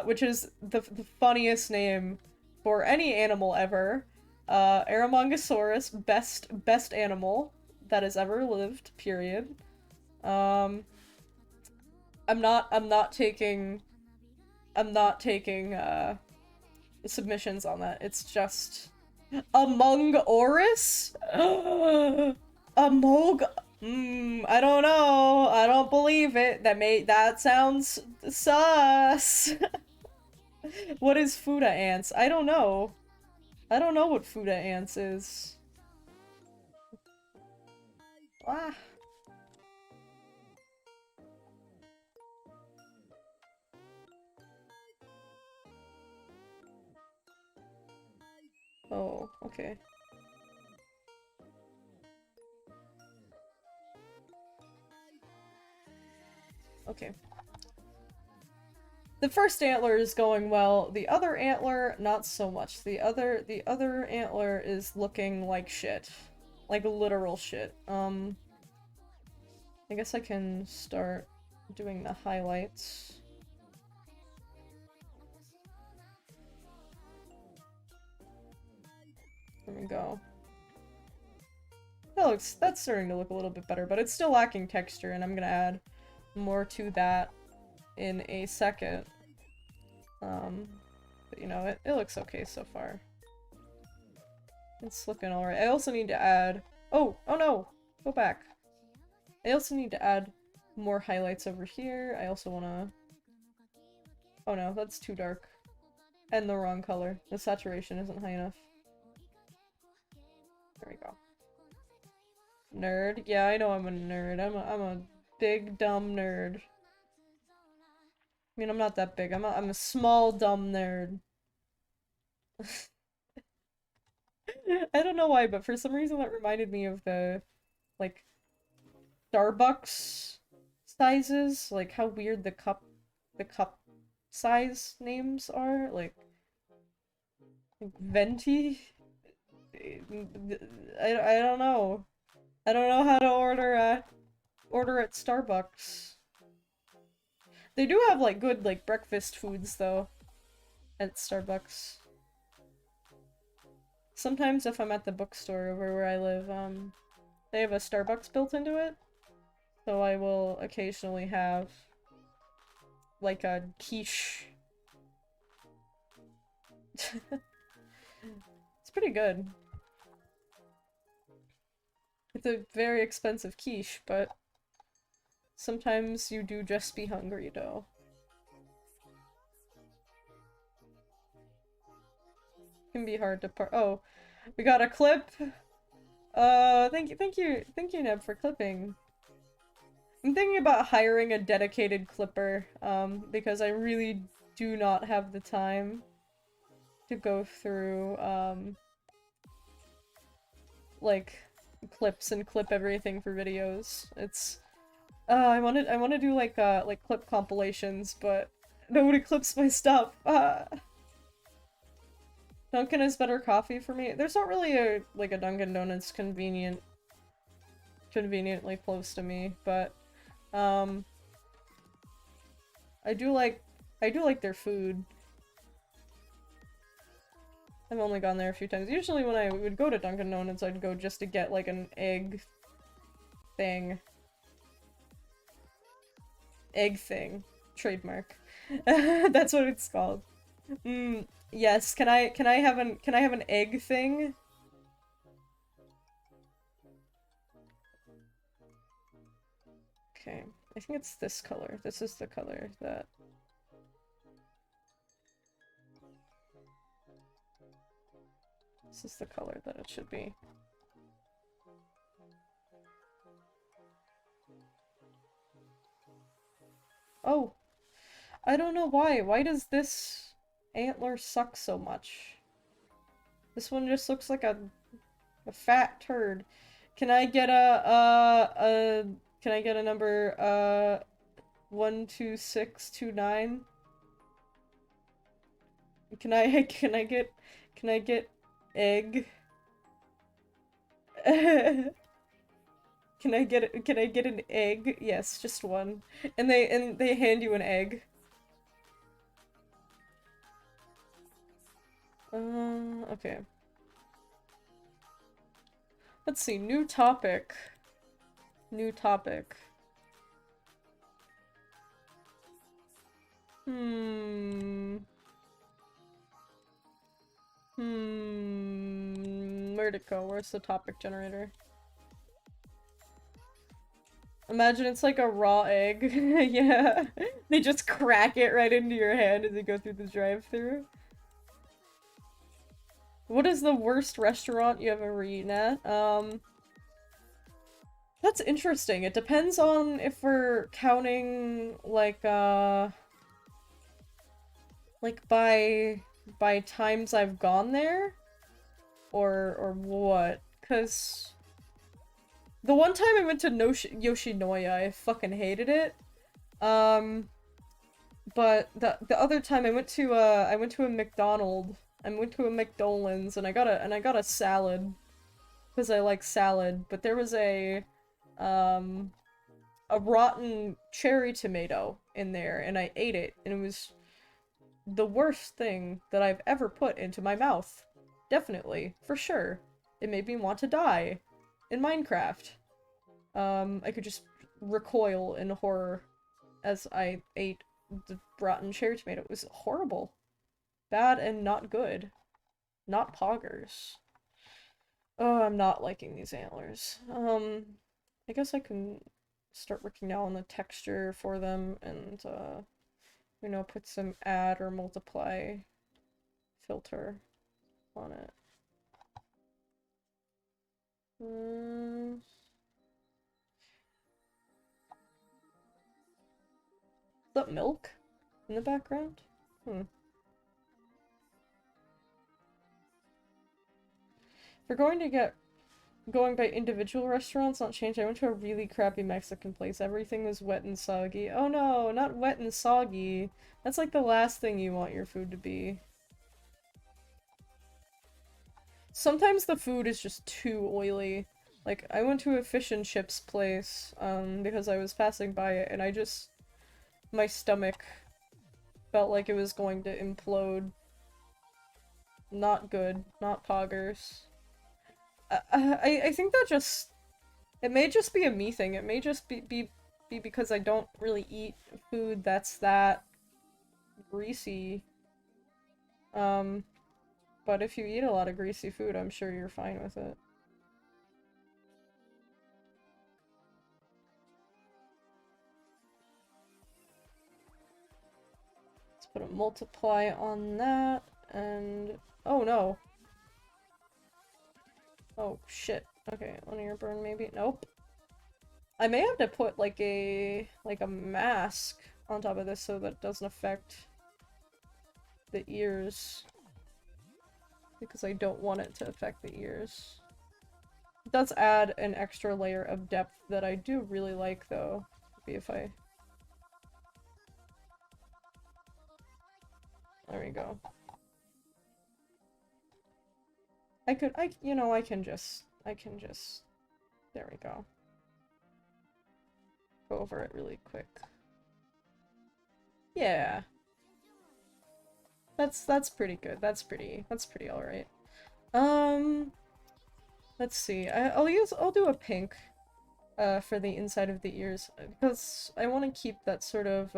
which is the funniest name for any animal ever. Eramongosaurus, best animal that has ever lived, period. I'm not taking submissions on that. It's just Among Oris? Amog I don't know. I don't believe it. That sounds sus. What is Fuda ants? I don't know. I don't know what Fuda ants is. Ah. Oh, okay. Okay. The first antler is going well. The other antler, not so much. The other antler is looking like shit. Like literal shit. I guess I can start doing the highlights. There we go. That's starting to look a little bit better, but it's still lacking texture, and I'm gonna add more to that in a second. But you know, it looks okay so far. It's looking alright. I also need to add... Oh no! Go back. I also need to add more highlights over here. I also wanna... Oh no, that's too dark. And the wrong color. The saturation isn't high enough. There we go. Nerd? Yeah, I know I'm a nerd. I'm a big, dumb nerd. I mean, I'm not that big. I'm a small, dumb nerd. I don't know why, but for some reason that reminded me of the, like, Starbucks sizes. Like, how weird the cup size names are. Like Venti? I don't know. I don't know how to order at Starbucks. They do have, like, good, like, breakfast foods, though, at Starbucks. Sometimes if I'm at the bookstore over where I live, they have a Starbucks built into it. So I will occasionally have, like, a quiche. It's pretty good. It's a very expensive quiche, but sometimes you do just be hungry, though. Can be hard to oh, we got a clip. Thank you, Neb, for clipping. I'm thinking about hiring a dedicated clipper, because I really do not have the time to go through, like, clips and clip everything for videos. It's, I wanna do, like clip compilations, but nobody clips my stuff. Dunkin' is better coffee for me. There's not really a Dunkin' Donuts conveniently close to me, but I do like their food. I've only gone there a few times. Usually when I would go to Dunkin' Donuts, I'd go just to get, like, an egg thing. Egg thing. Trademark. That's what it's called. Yes, can I have an egg thing? Okay. I think it's this color. This is the color that... This is the color that it should be. Oh! I don't know why. Why does this antler suck so much? This one just looks like a fat turd. Can I get can I get a number 12629? Can I can I get egg? Can I get an egg? Yes, just one. And they hand you an egg. Okay. Let's see, new topic. New topic. Where'd it go? Where's the topic generator? Imagine it's like a raw egg. Yeah. They just crack it right into your hand as you go through the drive-thru. What is the worst restaurant you have ever eaten at? That's interesting. It depends on if we're counting like by times I've gone there or what? 'Cause the one time I went to Yoshinoya, I fucking hated it. But the other time I went to a McDonald's. I went to a McDonald's and I got a salad because I like salad, but there was a rotten cherry tomato in there and I ate it and it was the worst thing that I've ever put into my mouth. Definitely, for sure. It made me want to die in Minecraft. I could just recoil in horror as I ate the rotten cherry tomato. It was horrible. Bad and not good. Not poggers. Oh, I'm not liking these antlers. I guess I can start working now on the texture for them and, you know, put some add or multiply filter on it. Is that milk in the background? If we're going by individual restaurants, not change. I went to a really crappy Mexican place. Everything was wet and soggy. Oh no, not wet and soggy. That's like the last thing you want your food to be. Sometimes the food is just too oily. Like, I went to a fish and chips place, because I was passing by it, and my stomach felt like it was going to implode. Not good. Not poggers. I think that it may just be a me thing. It may just be because I don't really eat food that's that greasy. But if you eat a lot of greasy food, I'm sure you're fine with it. Let's put a multiply on that, and... oh no. Oh shit. Okay, linear burn maybe? Nope. I may have to put like a mask on top of this so that it doesn't affect the ears. Because I don't want it to affect the ears. It does add an extra layer of depth that I do really like though. Maybe if I... there we go. I can just, there we go. Go over it really quick. Yeah. That's pretty good. That's pretty alright. Let's see. I'll do a pink, for the inside of the ears, because I want to keep that sort of,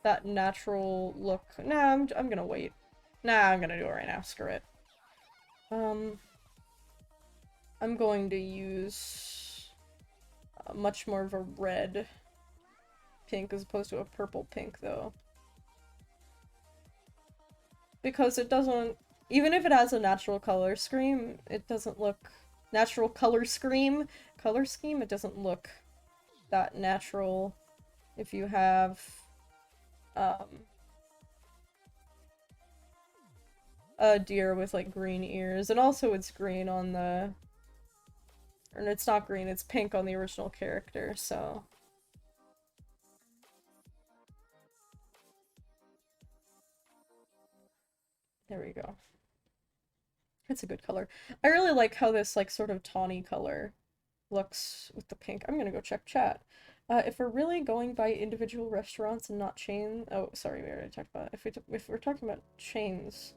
that natural look. Nah, I'm gonna wait. Nah, I'm gonna do it right now. Screw it. I'm going to use much more of a red pink as opposed to a purple pink, though. Because it doesn't... even if it has a natural color scheme, it doesn't look... natural color scheme? Color scheme? It doesn't look that natural if you have... a deer with like green ears, and also it's green on the, or it's not green, it's pink on the original character, so. There we go. It's a good color. I really like how this like sort of tawny color looks with the pink. I'm gonna go check chat. If we're really going by individual restaurants and not chain, oh, sorry, we already talked about it. If we're talking about chains,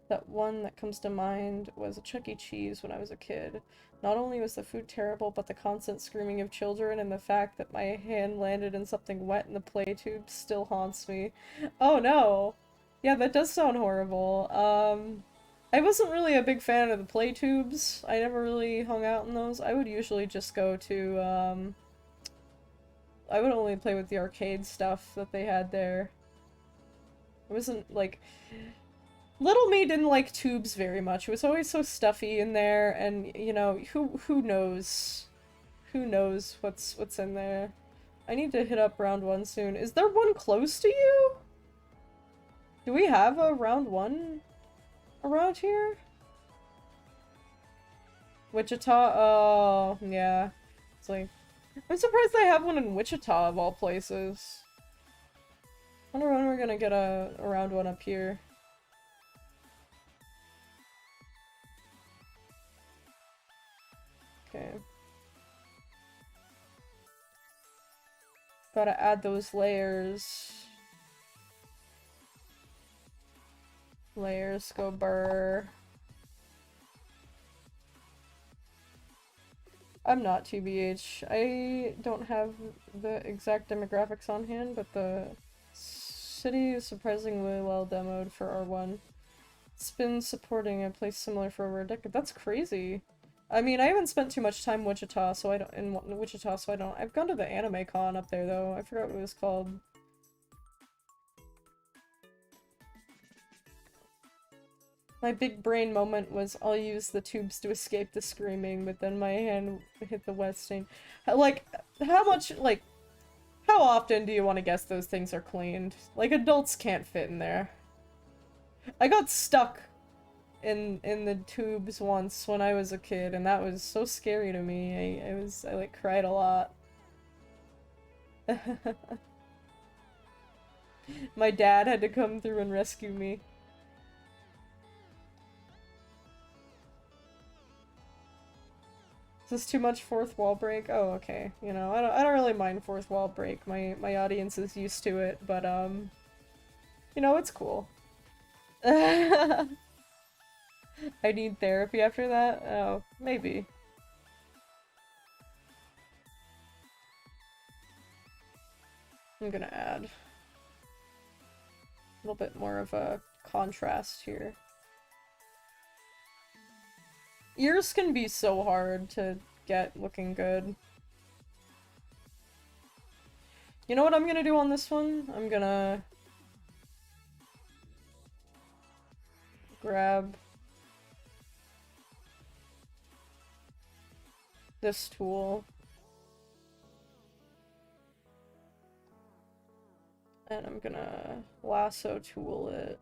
that one that comes to mind was a Chuck E. Cheese when I was a kid. Not only was the food terrible, but the constant screaming of children and the fact that my hand landed in something wet in the play tube still haunts me. Oh no! Yeah, that does sound horrible. I wasn't really a big fan of the play tubes. I never really hung out in those. I would usually just go to, I would only play with the arcade stuff that they had there. It wasn't, like... Little me didn't like tubes very much. It was always so stuffy in there, and, you know, who knows? Who knows what's in there? I need to hit up round 1 soon. Is there one close to you? Do we have a round 1 around here? Wichita? Oh, yeah. It's like... I'm surprised they have one in Wichita, of all places. I wonder when we're gonna get a round 1 up here. Okay. Gotta add those layers. Layers go burr. I'm not 2BH. I don't have the exact demographics on hand, but the city is surprisingly well demoed for R1. It's been supporting a place similar for over a decade. That's crazy. I mean, I haven't spent too much time in Wichita, so I don't. I've gone to the anime con up there though. I forgot what it was called. My big brain moment was I'll use the tubes to escape the screaming, but then my hand hit the wet stain. Like, how much, like, how often do you want to guess those things are cleaned? Like, adults can't fit in there. I got stuck in the tubes once when I was a kid, and that was so scary to me. I like cried a lot. My dad had to come through and rescue me. Is this too much fourth wall break? Oh, okay. You know, I don't really mind fourth wall break. My audience is used to it, but you know, it's cool. I need therapy after that? Oh, maybe. I'm gonna add a little bit more of a contrast here. Ears can be so hard to get looking good. You know what I'm gonna do on this one? I'm gonna grab this tool. And I'm gonna lasso tool it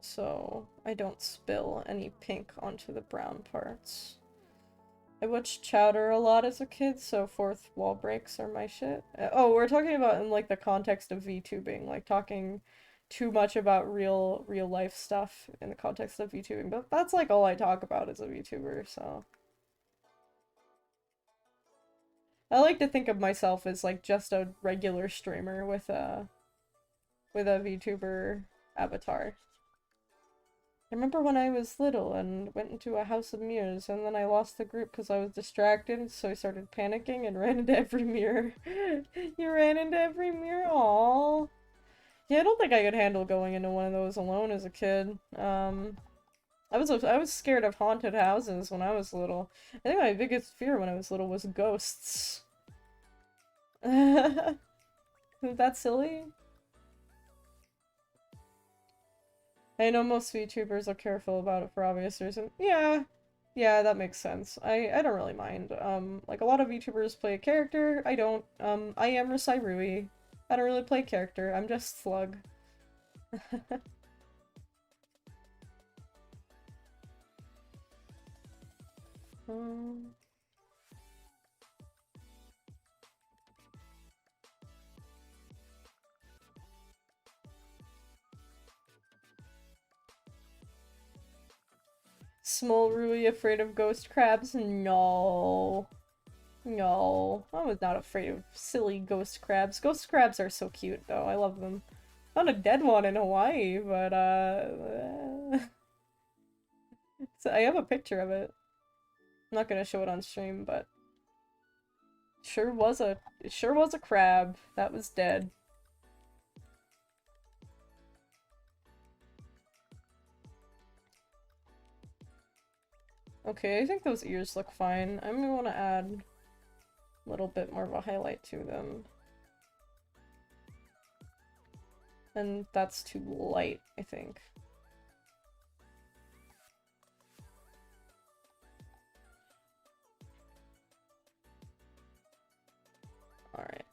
so I don't spill any pink onto the brown parts. I watched Chowder a lot as a kid, so fourth wall breaks are my shit. Oh, we're talking about in like the context of VTubing, like talking too much about real life stuff in the context of VTubing, but that's like all I talk about as a VTuber, so. I like to think of myself as like just a regular streamer with a VTuber avatar. I remember when I was little and went into a house of mirrors, and then I lost the group because I was distracted, so I started panicking and ran into every mirror. You ran into every mirror? Aww. Yeah, I don't think I could handle going into one of those alone as a kid. I was scared of haunted houses when I was little. I think my biggest fear when I was little was ghosts. Isn't that silly? I know most VTubers are careful about it for obvious reasons. Yeah, that makes sense. I don't really mind. Like a lot of VTubers play a character. I don't. I am Rasai Rui. I don't really play character. I'm just Slug. Um, Small Rui afraid of ghost crabs? No. No. I was not afraid of silly ghost crabs. Ghost crabs are so cute, though. I love them. Found a dead one in Hawaii, but, so I have a picture of it. I'm not gonna show it on stream, but it sure was a crab that was dead. Okay, I think those ears look fine. I'm gonna want to add a little bit more of a highlight to them. And that's too light, I think. Alright.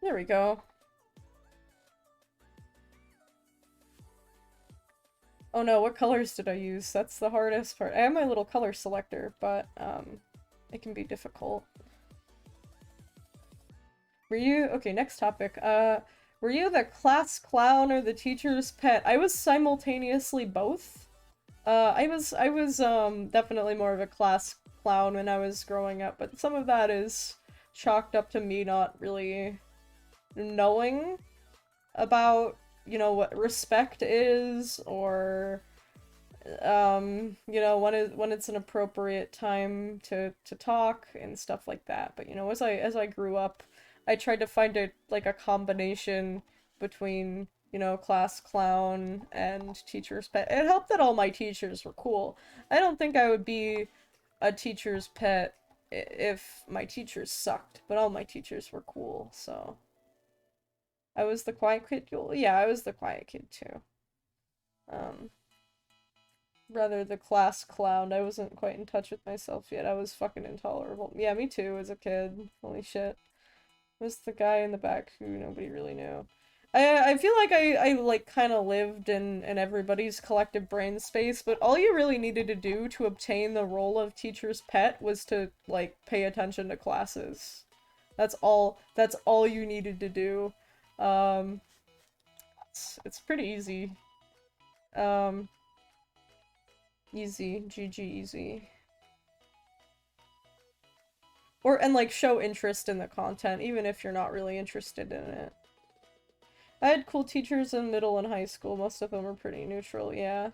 There we go. Oh no, what colors did I use? That's the hardest part. I have my little color selector, but, it can be difficult. Were you- okay, next topic. Were you the class clown or the teacher's pet? I was simultaneously both. I was definitely more of a class clown when I was growing up, but some of that is chalked up to me not really knowing about, you know, what respect is, or you know, when it's an appropriate time to talk and stuff like that. But you know, as I grew up, I tried to find a combination between, you know, class clown and teacher's pet. It helped that all my teachers were cool. I don't think I would be a teacher's pet if my teachers sucked, but all my teachers were cool, so I was the quiet kid. Yeah, I was the quiet kid too. Um, Rather the class clown. I wasn't quite in touch with myself yet. I was fucking intolerable. Yeah, me too, as a kid. Holy shit. Was the guy in the back who nobody really knew. I feel like I like kind of lived in everybody's collective brain space, but all you really needed to do to obtain the role of teacher's pet was to like pay attention to classes. That's all you needed to do. Um it's pretty easy. Um Easy, GG easy. Or and like show interest in the content even if you're not really interested in it. I had cool teachers in middle and high school. Most of them were pretty neutral, yeah.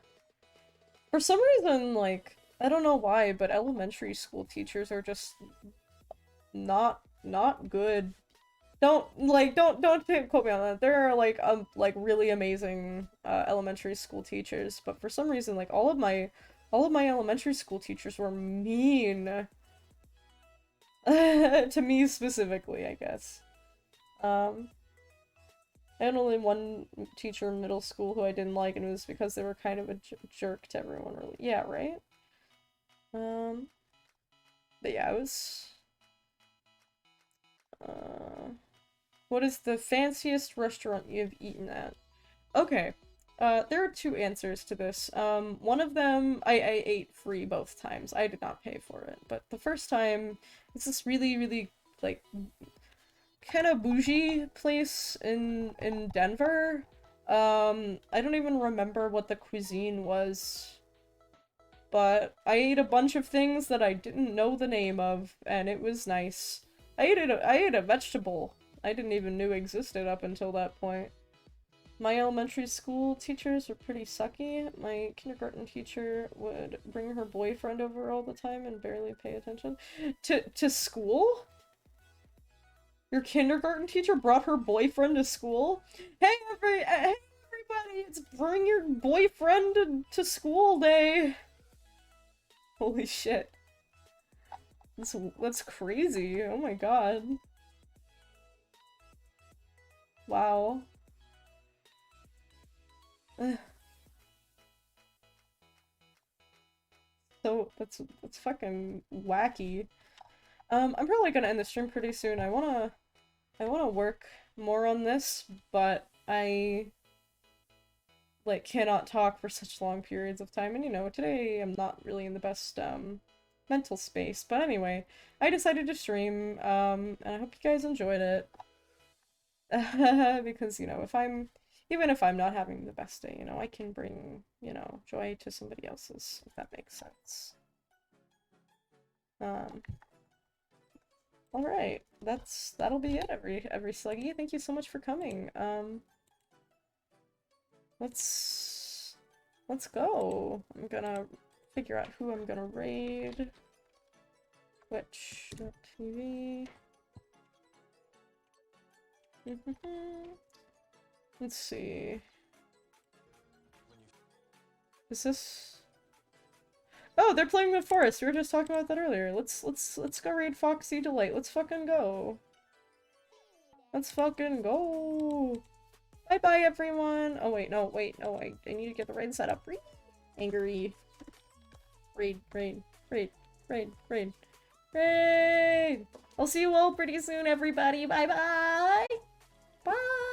For some reason, like, I don't know why, but elementary school teachers are just not good. Don't quote me on that. There are like really amazing elementary school teachers, but for some reason like all of my elementary school teachers were mean. To me specifically, I guess. Um I had only one teacher in middle school who I didn't like, and it was because they were kind of a jerk to everyone, really. Yeah, right? Um, but yeah, it was, uh, what is the fanciest restaurant you've eaten at? Okay, there are two answers to this. One of them, I ate free both times. I did not pay for it, but the first time, it's this really, like, kind of bougie place in Denver. I don't even remember what the cuisine was, but I ate a bunch of things that I didn't know the name of, and it was nice. I ate a vegetable I didn't even knew existed up until that point. My elementary school teachers were pretty sucky. My kindergarten teacher would bring her boyfriend over all the time and barely pay attention. To school? Your kindergarten teacher brought her boyfriend to school? Hey everybody, it's bring your boyfriend to school day. Holy shit. That's crazy. Oh my god. Wow. So that's fucking wacky. I'm probably gonna end the stream pretty soon. I wanna work more on this, but I like cannot talk for such long periods of time. And you know, today I'm not really in the best mental space. But anyway, I decided to stream, and I hope you guys enjoyed it. Because, you know, even if I'm not having the best day, you know, I can bring, you know, joy to somebody else's, if that makes sense. Alright, that'll be it, every sluggy. Thank you so much for coming. Let's go. I'm gonna figure out who I'm gonna raid. Twitch.tv. Let's see. Is this? Oh, they're playing with Forest. We were just talking about that earlier. Let's go raid Foxy Delight. Let's fucking go. Let's fucking go. Bye bye everyone. Oh wait, no, wait, no, I need to get the raid set up. Angry. Raid. I'll see you all pretty soon, everybody. Bye bye. Bye.